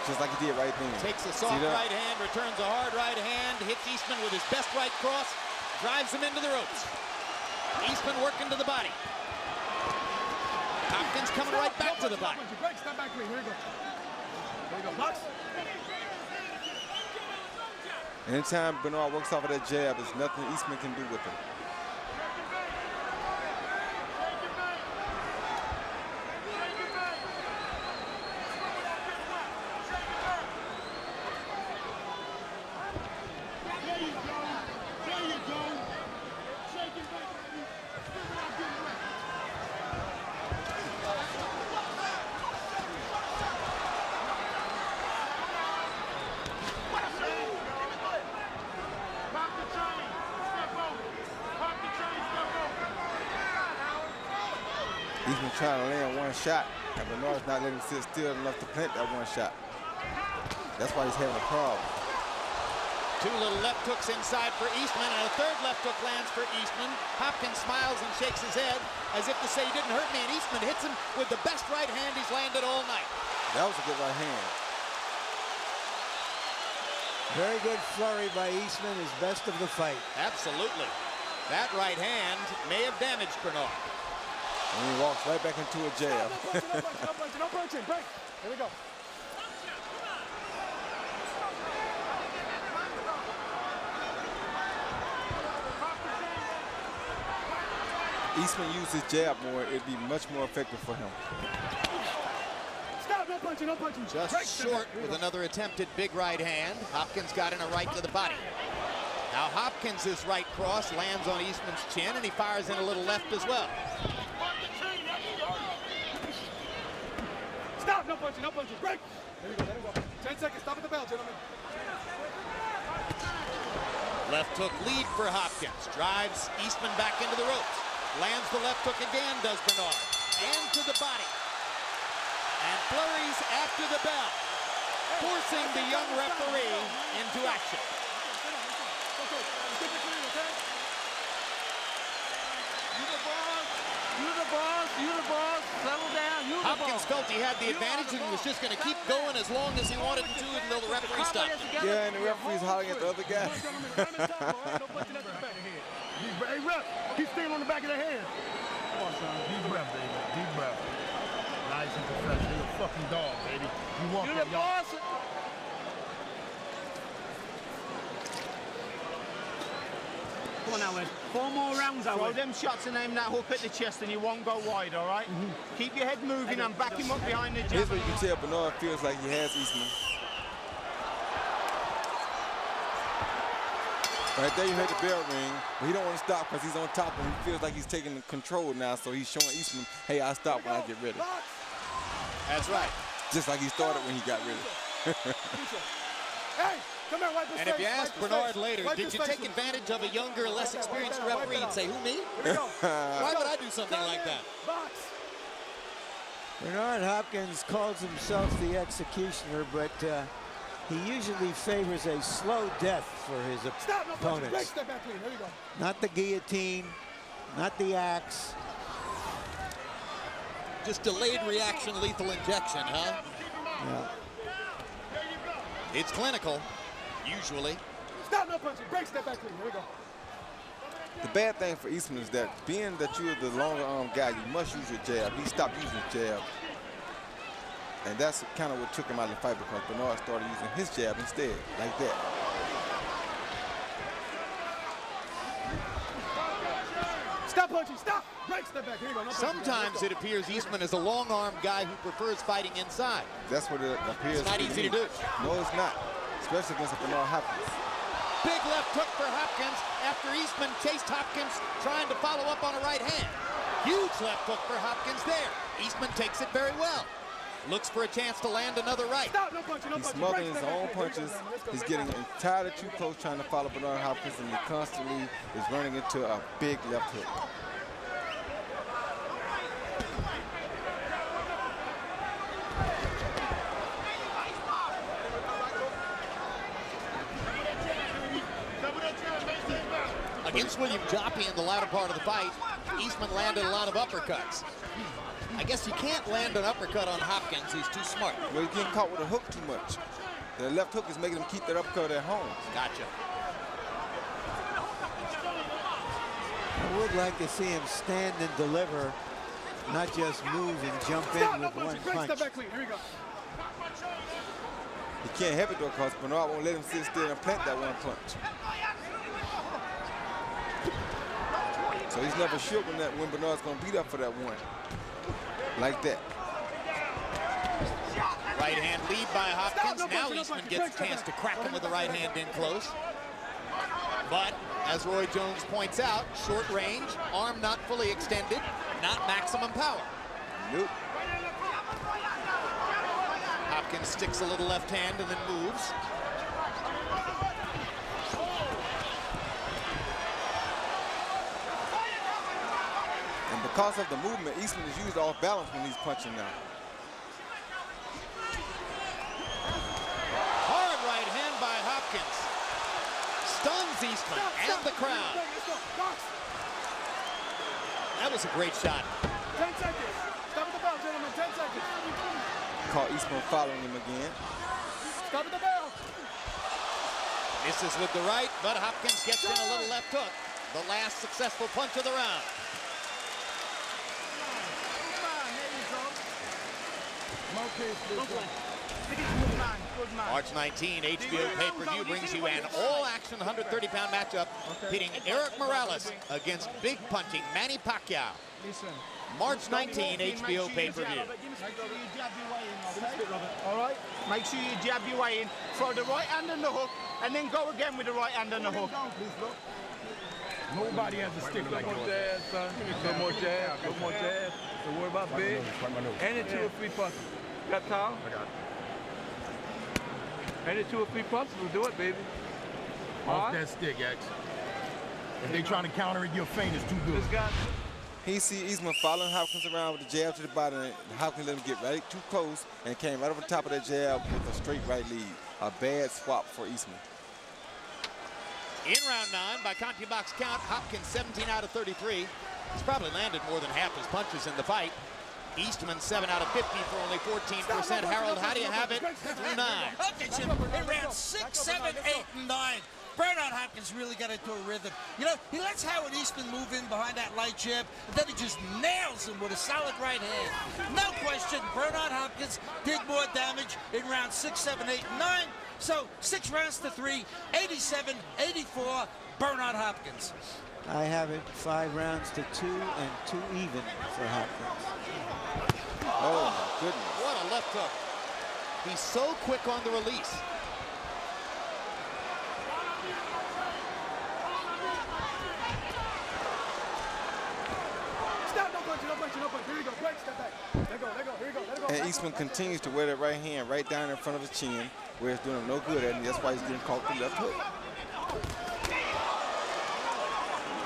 Just like he did right then. Takes a soft right hand, returns a hard right hand, hits Eastman with his best right cross, drives him into the ropes. Eastman working to the body. Hopkins coming right back to the body. Step back, here we go. There we go, box. Anytime Bernard works off of that jab, there's nothing Eastman can do with him. Eastman trying to land one shot, and Bernard's not letting him sit still enough to plant that one shot. That's why he's having a problem. 2 little left hooks inside for Eastman, and a 3rd left hook lands for Eastman. Hopkins smiles and shakes his head as if to say, "You didn't hurt me," and Eastman hits him with the best right hand he's landed all night. That was a good right hand. Very good flurry by Eastman, his best of the fight. Absolutely. That right hand may have damaged Bernard. And he walks right back into a jab. No punching, break. Here we go. Eastman used his jab more, it'd be much more effective for him. Stop, no punching, no punching. Just short with another attempted big right hand. Hopkins got in a right to the body. Now Hopkins' right cross lands on Eastman's chin, and he fires in a little left as well. Stop, no punching, no punching. Break. There we go, there we go. 10 seconds, stop at the bell, gentlemen. Left hook lead for Hopkins. Drives Eastman back into the ropes. Lands the left hook again, does Bernard. And to the body. And flurries after the bell, forcing the young referee into action. Settle down. Hopkins felt he had the advantage and was just going to keep going as long as he wanted to until the referee stopped. Yeah, and the referee's hollering at the other guy. Hey, ref, keep staying on the back of the hand. Come on, son. Deep breath, baby. Deep breath. Nice and professional. You're a fucking dog, baby. You want that, y'all. Come on now, Ed. 4 more rounds, I Throw them shots and aim that hook at the chest and you won't go wide, all right? Keep your head moving and back him up behind the jab. Here's where you can tell Bernard feels like he has Eastman. Right there you heard the bell ring, but he don't want to stop because he's on top and he feels like he's taking control now, so he's showing Eastman, hey, I'll stop when I get ready. That's right. Just like he started when he got ready. Hey, come here, wipe his And if face, you ask wipe his Bernard face. later, Wipe did his you face take with- advantage of a younger, less experienced Wipe it referee? out. He'd say, who, me? Here we go. Why would I do something like that? Box. Bernard Hopkins calls himself the executioner, but he usually favors a slow death for his Stop, no punching. Break, opponents. step back clean. Here we go. Not the guillotine, not the axe. Just delayed reaction, lethal injection, huh? Yeah. It's clinical, usually. Stop, no punching. Break, step back clean. Here we go. The bad thing for Eastman is that being that you're the longer arm guy, you must use your jab. He stopped using his jab. And that's kind of what took him out of the fight because Bernard started using his jab instead, like that. Stop punching. Stop. Break, step back. Here you go. No punching. Sometimes it appears Eastman is a long-arm guy who prefers fighting inside. That's what it appears. It's not be easy to me. do. No, it's not, especially against Bernard Hopkins. Big left hook for Hopkins after Eastman chased Hopkins trying to follow up on a right hand. Huge left hook for Hopkins there. Eastman takes it very well. Looks for a chance to land another right. Stop, no punching, no He's punching. smothering Break, his step own back clean. punches. Here we go, man. He's getting entirely too close trying to follow Bernard Hopkins, and he constantly is running into a big left hook. Against William Joppy in the latter part of the fight, Eastman landed a lot of uppercuts. I guess you can't land an uppercut on Hopkins. He's too smart. Well, he's getting caught with a hook too much. The left hook is making him keep that uppercut at home. Gotcha. I would like to see him stand and deliver, not just move and jump Stop, in no with one punching. Break, punch. step back clean. Here we go. He can't have it though because Bernard won't let him sit still and plant that one punch. So he's never sure when Bernard's going to beat up for that one. Like that. Right hand lead by Hopkins. Now Eastman gets a chance to crack him with the right hand in close. But, as Roy Jones points out, short range, arm not fully extended, not maximum power. Nope. Hopkins sticks a little left hand and then moves. And because of the movement, Eastman is used off balance when he's punching now. Hard right hand by Hopkins. Stuns Eastman and the crowd. That was a great shot. 10 seconds. Stop at the bell, gentlemen. 10 seconds. Caught Eastman following him again. Stop at the bell. Misses with the right, but Hopkins gets in a little left hook. The last successful punch of the round. Good man, good man. March 19, HBO pay-per-view brings you an all-action 130-pound matchup pitting Eric Morales against big punching Manny Pacquiao. Listen. March 19, HBO pay-per-view. Make sure you jab your way in, okay? All right? Make sure you jab your way in, throw the right hand on the hook, and then go again with the right hand on the hook. Nobody has a stick like yours. Son. No more jab, no more jab. Don't worry about big. Any 2 or 3 punches. Got towel? I got it. Any 2 or 3 punches will do it, baby. Off that stick, X. If they trying to counter it, your feint is too good. He see Eastman following Hopkins around with the jab to the body, and Hopkins let him get right too close and came right over the top of that jab with a straight right lead. A bad swap for Eastman. In round 9, by CompuBox count, Hopkins 17 out of 33. He's probably landed more than half his punches in the fight. Eastman 7 out of 50 for only 14%. Harold, how do you have it through 9? Hopkins in round 6, 7, 8, and 9. Bernard Hopkins really got into a rhythm. You know, he lets Howard Eastman move in behind that light jab, and then he just nails him with a solid right hand. No question, Bernard Hopkins did more damage in round 6, 7, 8, and 9. So 6 rounds to 3, 87, 84, Bernard Hopkins. I have it 5 rounds to 2 and 2 even for Hopkins. Oh, my goodness. What a left hook. He's so quick on the release. Stop, no punch, no punch, no punch. Here you go, break, step back. Let go, let go, here you go, let go. And Eastman continues to wear that right hand right down in front of his chin, where it's doing him no good at, and that's why he's getting caught with the left hook.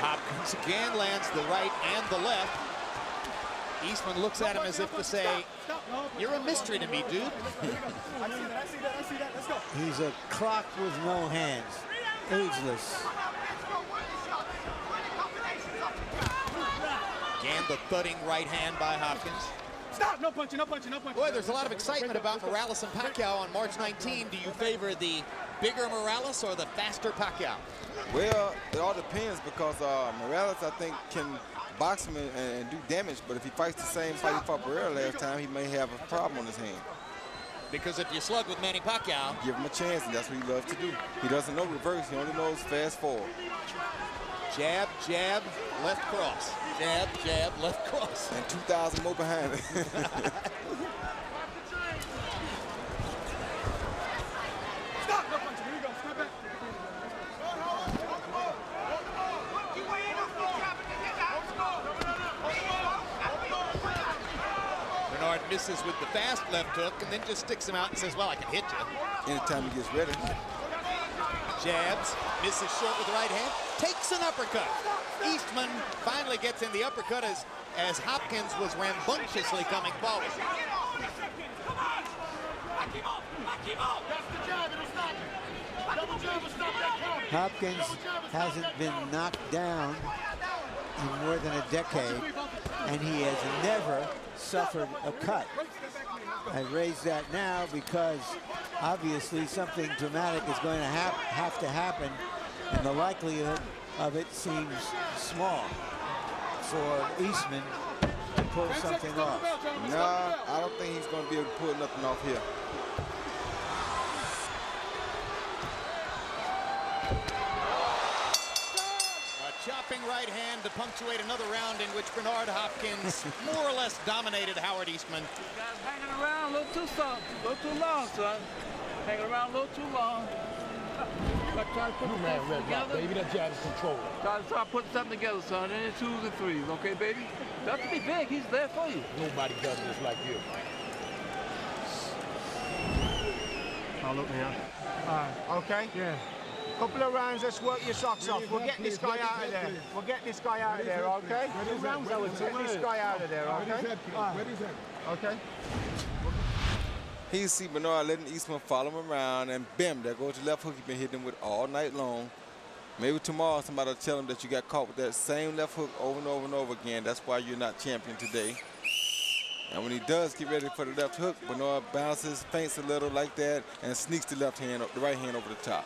Hopkins again lands the right and the left. Eastman looks at him as if to say, you're a mystery to me, dude. I see that, let's go. He's a clock with no hands, ageless. Again, the thudding right hand by Hopkins. Stop, no punching, no punching, no punching. Boy, there's a lot of excitement about Morales and Pacquiao on March 19. Do you favor the bigger Morales or the faster Pacquiao? Well, it all depends because Morales, I think, can box him and do damage, but if he fights the same fight he fought Pereira last time, he may have a problem on his hand. Because if you slug with Manny Pacquiao, give him a chance, and that's what he loves to do. He doesn't know reverse, he only knows fast forward. Jab, jab, left cross. Jab, jab, left cross. And 2,000 more behind it. Stop, no punching, here you go, step back. Bernard misses with the fast left hook and then just sticks him out and says, well, I can hit you. Anytime he gets ready. Jabs, misses short with the right hand, takes an uppercut. Eastman finally gets in the uppercut as Hopkins was rambunctiously coming forward. Hopkins hasn't been knocked down in more than a decade, and he has never suffered a cut. I raise that now because obviously something dramatic is going to have to happen, and the likelihood of it seems small for Eastman to pull something off. No, I don't think he's going to be able to pull nothing off here. A chopping right hand to punctuate another round in which Bernard Hopkins more or less dominated Howard Eastman. You guys hanging around a little too soft, a little too long, son. Hanging around a little too long. Try to put something together. Baby, that jab is controlled. Try to put something together, son. Any 2s and 3s, okay, baby? Don't have to be big. He's there for you. Nobody does this like you. Oh, look here. All right, okay? Yeah. Couple of rounds, let's work your socks off. We'll get this guy out of there. We'll get this guy out of there, okay? 2 rounds, I would get this guy out of there, okay? Okay. He see Bernard letting Eastman follow him around, and bam, there goes the left hook he's been hitting him with all night long. Maybe tomorrow somebody will tell him that you got caught with that same left hook over and over and over again. That's why you're not champion today. And when he does get ready for the left hook, Bernard bounces, feints a little like that, and sneaks the left hand, the right hand over the top.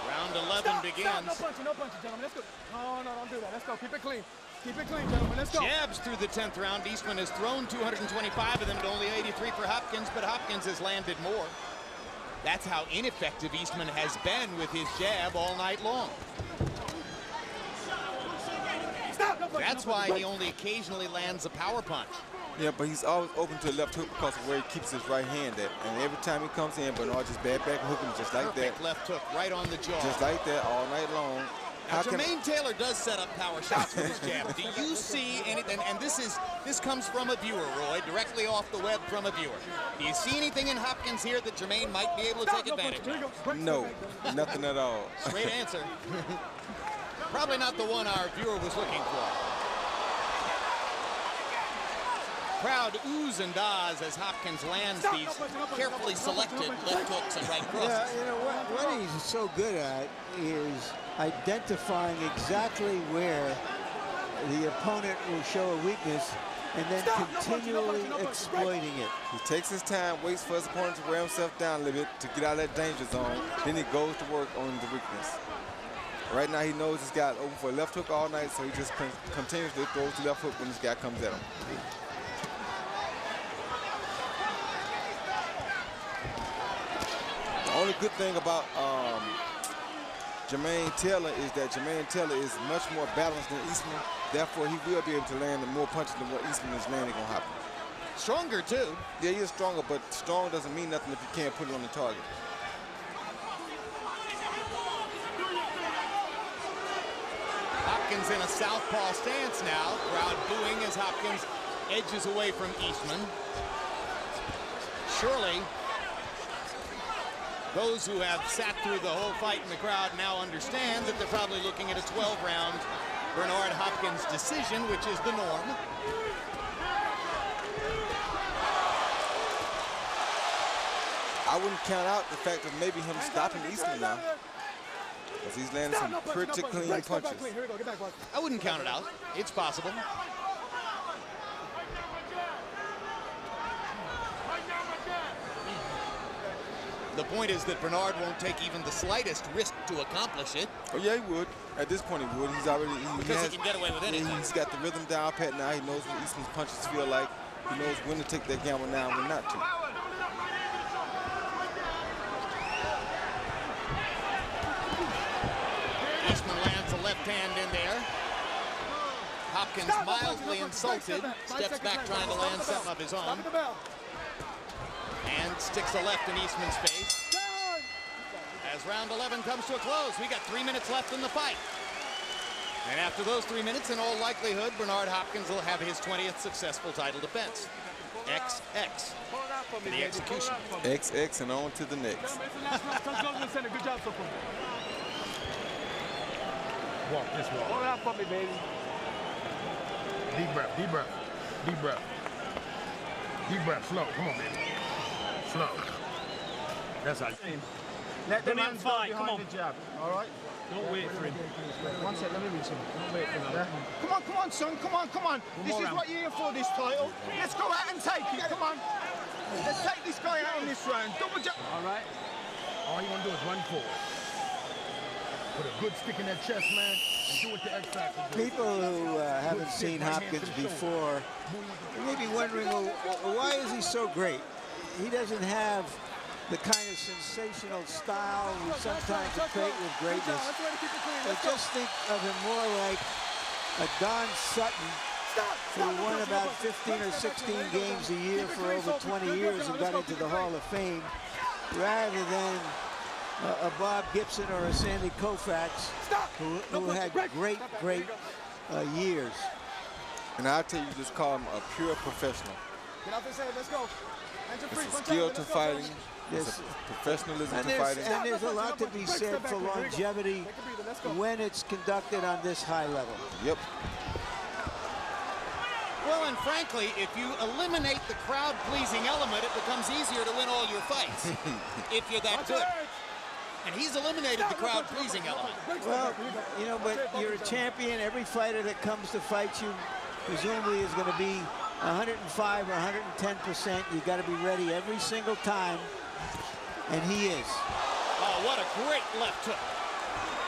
Round 11 begins. Stop, no punching, gentlemen. Let's go. No, don't do that. Let's go. Keep it clean. Keep it clean, gentlemen. Let's go. Jabs through the 10th round. Eastman has thrown 225 of them to only 83 for Hopkins, but Hopkins has landed more. That's how ineffective Eastman has been with his jab all night long. That's why he only occasionally lands a power punch. Yeah, but he's always open to a left hook because of where he keeps his right hand at. And every time he comes in, Bernard just bad back and hook him just like Perfect that. left hook right on the jaw. Just like that all night long. Now, Jermaine Taylor does set up power shots with his jab. Do you see anything? And this comes from a viewer, Roy, directly off the web from a viewer. Do you see anything in Hopkins here that Jermaine might be able to take advantage of? No, nothing at all. Straight answer. Probably not the one our viewer was looking for. Crowd oohs and ahs as Hopkins lands these carefully selected left hooks and right crosses. Yeah, you know what he's so good at is identifying exactly where the opponent will show a weakness and then continually exploiting it. He takes his time, waits for his opponent to wear himself down a little bit to get out of that danger zone. Then he goes to work on the weakness. Right now he knows he's got open for a left hook all night, so he just continuously throws the left hook when this guy comes at him. The only good thing about Jermaine Taylor is that Jermaine Taylor is much more balanced than Eastman. Therefore, he will be able to land more punches than what Eastman is landing on Hopkins. Stronger, too. Yeah, he is stronger, but strong doesn't mean nothing if you can't put it on the target. Hopkins in a southpaw stance now. Crowd booing as Hopkins edges away from Eastman. Surely, those who have sat through the whole fight in the crowd now understand that they're probably looking at a 12-round Bernard Hopkins decision, which is the norm. I wouldn't count out the fact of maybe him stopping Eastman now, because he's landing some pretty clean punches. I wouldn't count it out. It's possible. The point is that Bernard won't take even the slightest risk to accomplish it. Oh yeah, he would. At this point, he would. He's already he can get away with anything. He's got the rhythm down pat now. He knows what Eastman's punches feel like. He knows when to take that gamble now and when not to. Eastman lands a left hand in there. Hopkins mildly insulted, steps back trying to land something of his own. And sticks a left in Eastman's face. As round 11 comes to a close, we got 3 minutes left in the fight. And after those 3 minutes, in all likelihood, Bernard Hopkins will have his 20th successful title defense. XX for the execution. XX and on to the next. Good job so far. Walk this way. Hold it out for me, baby. Deep breath, deep breath, deep breath. Deep breath, slow. Come on, baby. Slow. That's how. Let the man fight. behind Come on. the jab. All right. Don't wait for him. One sec, let me reach him. Don't wait for him. Come on, son. Come on. This is what you're here for, this title. Let's go out and take it. Come on. Let's take this guy out on this round. Double jab. All right. All you want to do is run forward. Put a good stick in that chest, man, and do what the X Factor do. People who haven't seen Hopkins before may be wondering, well, why is he so great? He doesn't have the kind of sensational style we sometimes equate with greatness. But just think of him more like a Don Sutton, who won about 15 or 16 games a year for over 20 years and got into the Hall of Fame, rather than a Bob Gibson or a Sandy Koufax, who had great years. And I'll tell you, just call him a pure professional. Get off his head. Let's go. It's a skill to fighting. It's a professionalism to fighting. And there's a lot to be said for longevity when it's conducted on this high level. Yep. Well, and frankly, if you eliminate the crowd-pleasing element, it becomes easier to win all your fights, if you're that good. And he's eliminated the crowd-pleasing element. Well, you know, but you're a champion. Every fighter that comes to fight you presumably is going to be 105 or 110%. You've got to be ready every single time, and he is. Oh, what a great left hook.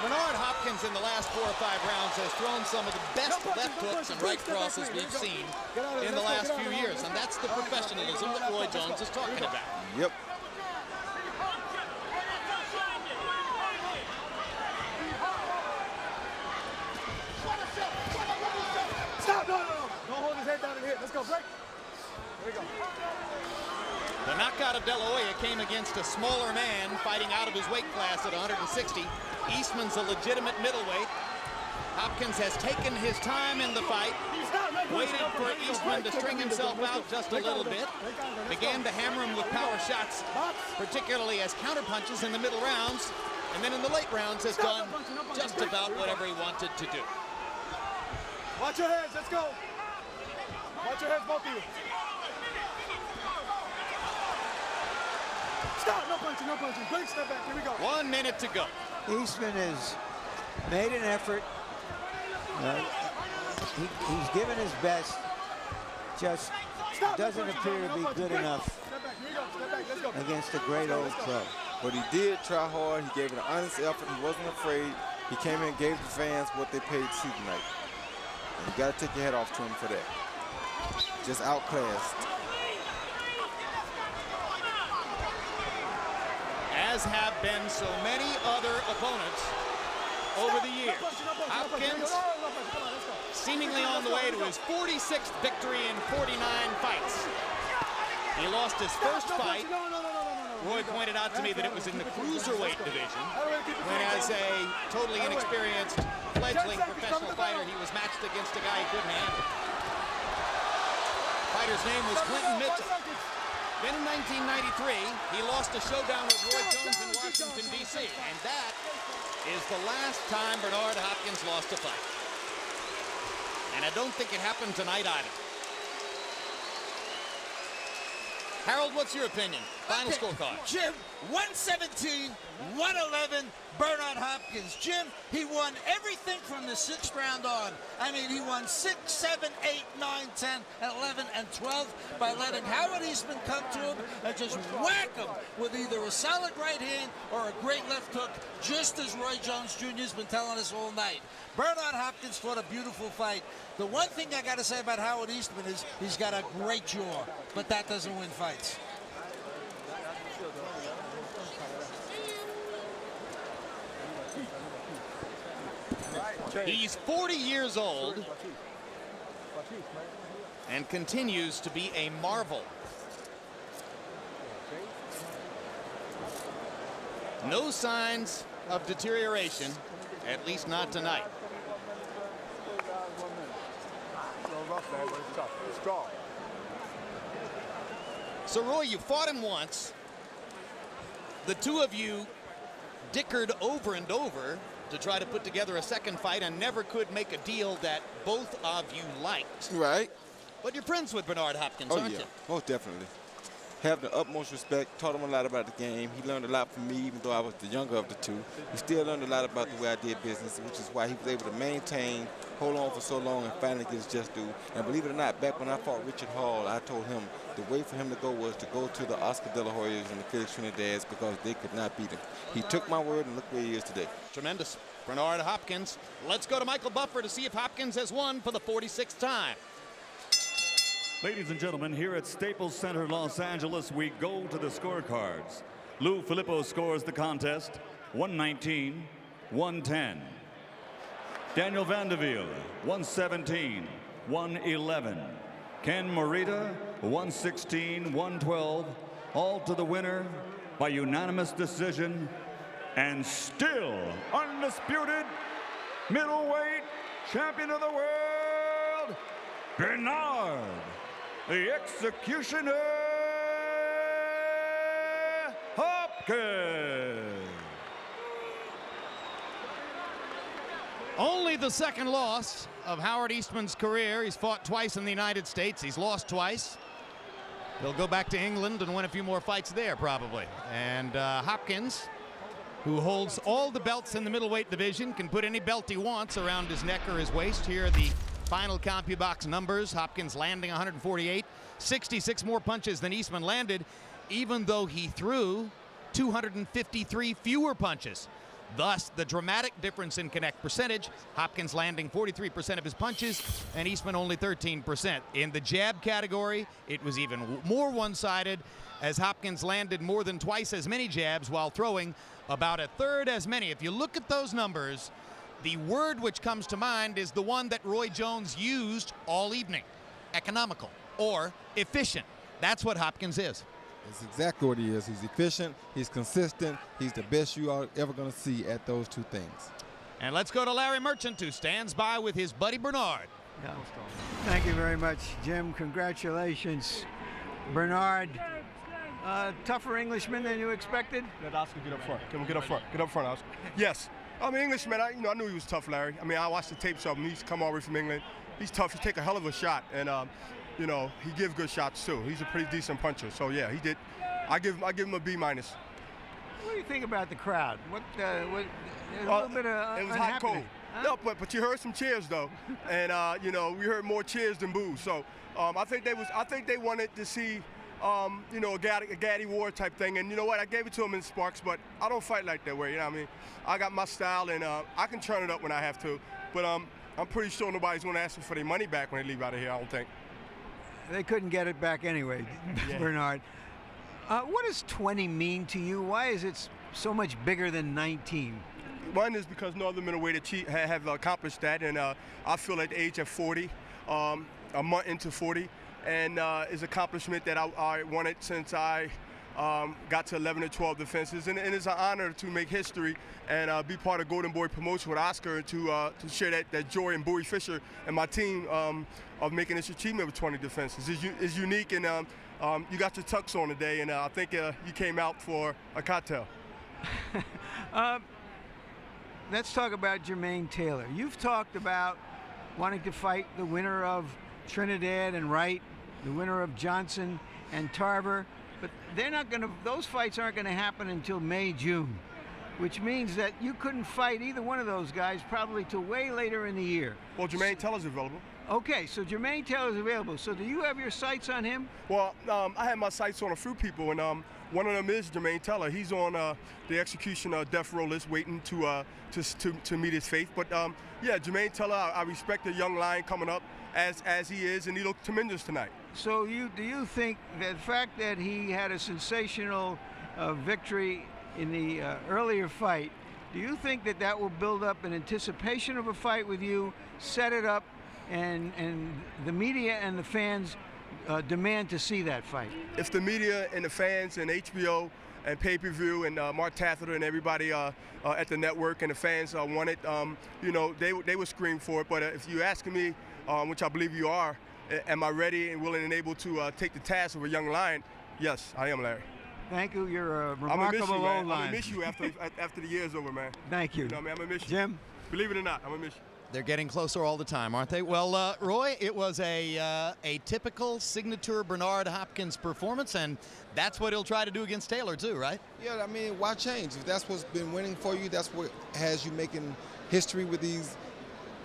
Bernard Hopkins in the last 4 or 5 rounds has thrown some of the best left hooks and right crosses we've seen in the last few years, and that's the professionalism that Roy Jones is talking about. Yep. Stop! No. Don't hold his head down in here. Let's go, break. There we go. The knockout of De La Hoya came against a smaller man fighting out of his weight class at 160. Eastman's a legitimate middleweight. Hopkins has taken his time in the fight, waited for Eastman to string himself out just a little bit, began to hammer him with power shots, particularly as counterpunches in the middle rounds, and then in the late rounds has done just about whatever he wanted to do. Watch your heads, let's go. Watch your heads, both of you. Stop, no punching. Great step back, here we go. 1 minute to go. Eastman has made an effort. He's given his best. Just doesn't appear to be good enough against a great old pro. But he did try hard. He gave it an honest effort. He wasn't afraid. He came in and gave the fans what they paid to see tonight. And you got to take your head off to him for that. Just outclassed. As have been so many other opponents over the years. Hopkins seemingly on the way to his 46th victory in 49 fights. He lost his first fight. Roy pointed out to me that it was in the cruiserweight division, when as a totally inexperienced fledgling professional fighter, he was matched against a guy he couldn't handle. Fighter's name was Clinton Mitchell. Then in 1993, he lost a showdown with Roy Jones in Washington, D.C., and that is the last time Bernard Hopkins lost a fight. And I don't think it happened tonight either. Harold, what's your opinion? Final scorecard. Jim, 117, 111, Bernard Hopkins. Jim, he won everything from the 6th round on. I mean, he won 6, 7, 8, 9, 10, and 11, and 12 by letting Howard Eastman come to him and just whack him with either a solid right hand or a great left hook, just as Roy Jones Jr. has been telling us all night. Bernard Hopkins fought a beautiful fight. The one thing I got to say about Howard Eastman is he's got a great jaw, but that doesn't win fights. He's 40 years old and continues to be a marvel. No signs of deterioration, at least not tonight. So, Roy, you fought him once. The two of you dickered over and over to try to put together a second fight and never could make a deal that both of you liked. Right. But you're friends with Bernard Hopkins, aren't you? Most definitely. Have the utmost respect, taught him a lot about the game. He learned a lot from me, even though I was the younger of the two. He still learned a lot about the way I did business, which is why he was able to maintain, hold on for so long, and finally get his just due. And believe it or not, back when I fought Richard Hall, I told him the way for him to go was to go to the Oscar De La Hoyas and the Felix Trinidad's because they could not beat him. He took my word, and look where he is today. Tremendous. Bernard Hopkins. Let's go to Michael Buffer to see if Hopkins has won for the 46th time. Ladies and gentlemen, here at Staples Center, Los Angeles, we go to the scorecards. Lou Filippo scores the contest, 119-110. Daniel Vanderveer, 117-111. Ken Morita, 116-112. All to the winner by unanimous decision, and still undisputed middleweight champion of the world, Bernard, the Executioner Hopkins. Only the second loss of Howard Eastman's career. He's fought twice in the United States. He's lost twice. He'll go back to England and win a few more fights there, probably. And Hopkins, who holds all the belts in the middleweight division, can put any belt he wants around his neck or his waist. Here are the final CompuBox numbers. Hopkins landing 148, 66 more punches than Eastman landed, even though he threw 253 fewer punches. Thus, the dramatic difference in connect percentage, Hopkins landing 43% of his punches and Eastman only 13%. In the jab category, it was even more one-sided as Hopkins landed more than twice as many jabs while throwing about a third as many. If you look at those numbers, the word which comes to mind is the one that Roy Jones used all evening: economical or efficient. That's what Hopkins is. That's exactly what he is. He's efficient, he's consistent, he's the best you are ever going to see at those two things. And let's go to Larry Merchant, who stands by with his buddy Bernard. Yeah. Thank you very much, Jim. Congratulations. Bernard, tougher Englishman than you expected? Let Oscar get up front. Can we get up front? Get up front, Oscar. Yes. I'm an Englishman. I knew he was tough, Larry. I mean, I watched the tapes of him. He's come all the way from England. He's tough. He take a hell of a shot, and he gives good shots too. He's a pretty decent puncher. So yeah, he did. I give him a B-. What do you think about the crowd? A little bit of it was hot cold. Huh? No, but you heard some cheers though, and we heard more cheers than boos. So I think they wanted to see a Gaddy War type thing. And you know what? I gave it to them in sparks, but I don't fight like that way. You know what I mean? I got my style, and I can turn it up when I have to. But I'm pretty sure nobody's going to ask me for their money back when they leave out of here, I don't think. They couldn't get it back anyway, yeah. Bernard. What does 20 mean to you? Why is it so much bigger than 19? One is because no other middleweight have accomplished that, and I feel at the age of 40, a month into 40, and is an accomplishment that I wanted since I got to 11 or 12 defenses, and it's an honor to make history and be part of Golden Boy promotion with Oscar to share that joy and Bowie Fisher and my team of making this achievement with 20 defenses. It's unique, and you got your tux on today, and I think you came out for a cocktail. Let's talk about Jermaine Taylor. You've talked about wanting to fight the winner of Trinidad and Wright, the winner of Johnson and Tarver, but those fights aren't going to happen until May, June, which means that you couldn't fight either one of those guys probably till way later in the year. Well, Jermaine Taylor's available. Okay, so Jermaine Taylor's available. So do you have your sights on him? Well, I have my sights on a few people, and one of them is Jermaine Taylor. He's on the execution death row list, waiting to meet his fate. But yeah, Jermaine Taylor, I respect the young lion coming up as he is, and he looked tremendous tonight. So do you think that the fact that he had a sensational victory in the earlier fight, do you think that will build up an anticipation of a fight with you, set it up, and the media and the fans demand to see that fight? If the media and the fans and HBO and pay-per-view and Mark Taffeta and everybody at the network and the fans want it, they would scream for it. But if you're asking me, which I believe you are, am I ready and willing and able to take the task of a young lion? Yes, I am, Larry. Thank you. You're a remarkable old lion. I'm going to miss you after the year's over, man. Thank you. You know what I mean? I'm going to miss you. Jim? Believe it or not, I'm going to miss you. They're getting closer all the time, aren't they? Well, Roy, it was a typical signature Bernard Hopkins performance, and that's what he'll try to do against Taylor, too, right? Yeah, I mean, why change? If that's what's been winning for you, that's what has you making history with these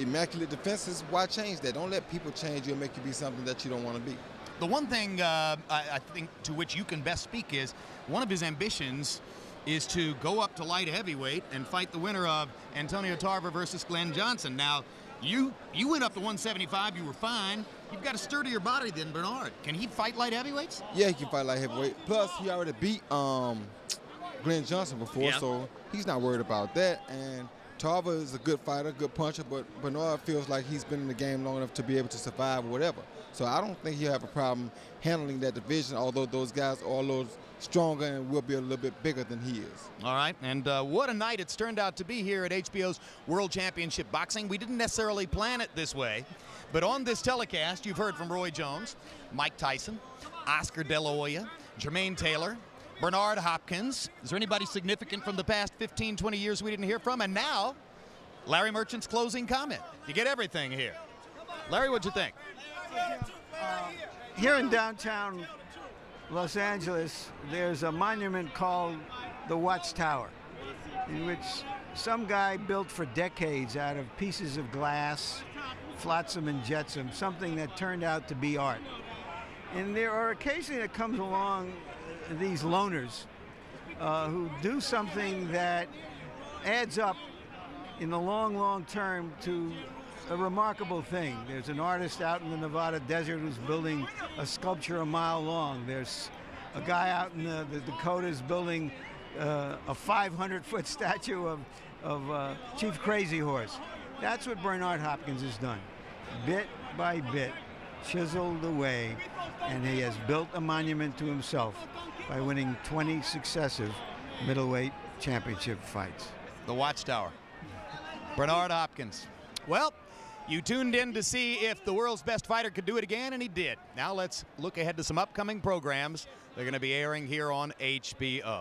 immaculate defenses, why change that? Don't let people change you and make you be something that you don't want to be. The one thing I think to which you can best speak is one of his ambitions is to go up to light heavyweight and fight the winner of Antonio Tarver versus Glenn Johnson. Now, you went up to 175, you were fine. You've got a sturdier body than Bernard. Can he fight light heavyweights? Yeah, he can fight light heavyweight. Plus, he already beat Glenn Johnson before, so he's not worried about that. And Tarver is a good fighter, good puncher, but Bernard feels like he's been in the game long enough to be able to survive or whatever. So I don't think he'll have a problem handling that division, although those guys are a little stronger and will be a little bit bigger than he is. All right, and what a night it's turned out to be here at HBO's World Championship Boxing. We didn't necessarily plan it this way, but on this telecast, you've heard from Roy Jones, Mike Tyson, Oscar De La Hoya, Jermaine Taylor, Bernard Hopkins. Is there anybody significant from the past 15, 20 years we didn't hear from? And now, Larry Merchant's closing comment. You get everything here. Larry, what'd you think? Here in downtown Los Angeles, there's a monument called the Watchtower, in which some guy built for decades out of pieces of glass, flotsam and jetsam, something that turned out to be art. And there are occasionally that comes along these loners who do something that adds up in the long, long term to a remarkable thing. There's an artist out in the Nevada desert who's building a sculpture a mile long. There's a guy out in the Dakotas building a 500-foot statue of Chief Crazy Horse. That's what Bernard Hopkins has done. Bit by bit, chiseled away, and he has built a monument to himself by winning 20 successive middleweight championship fights. The Watchtower. Bernard Hopkins. Well, you tuned in to see if the world's best fighter could do it again, and he did. Now let's look ahead to some upcoming programs. They're going to be airing here on HBO.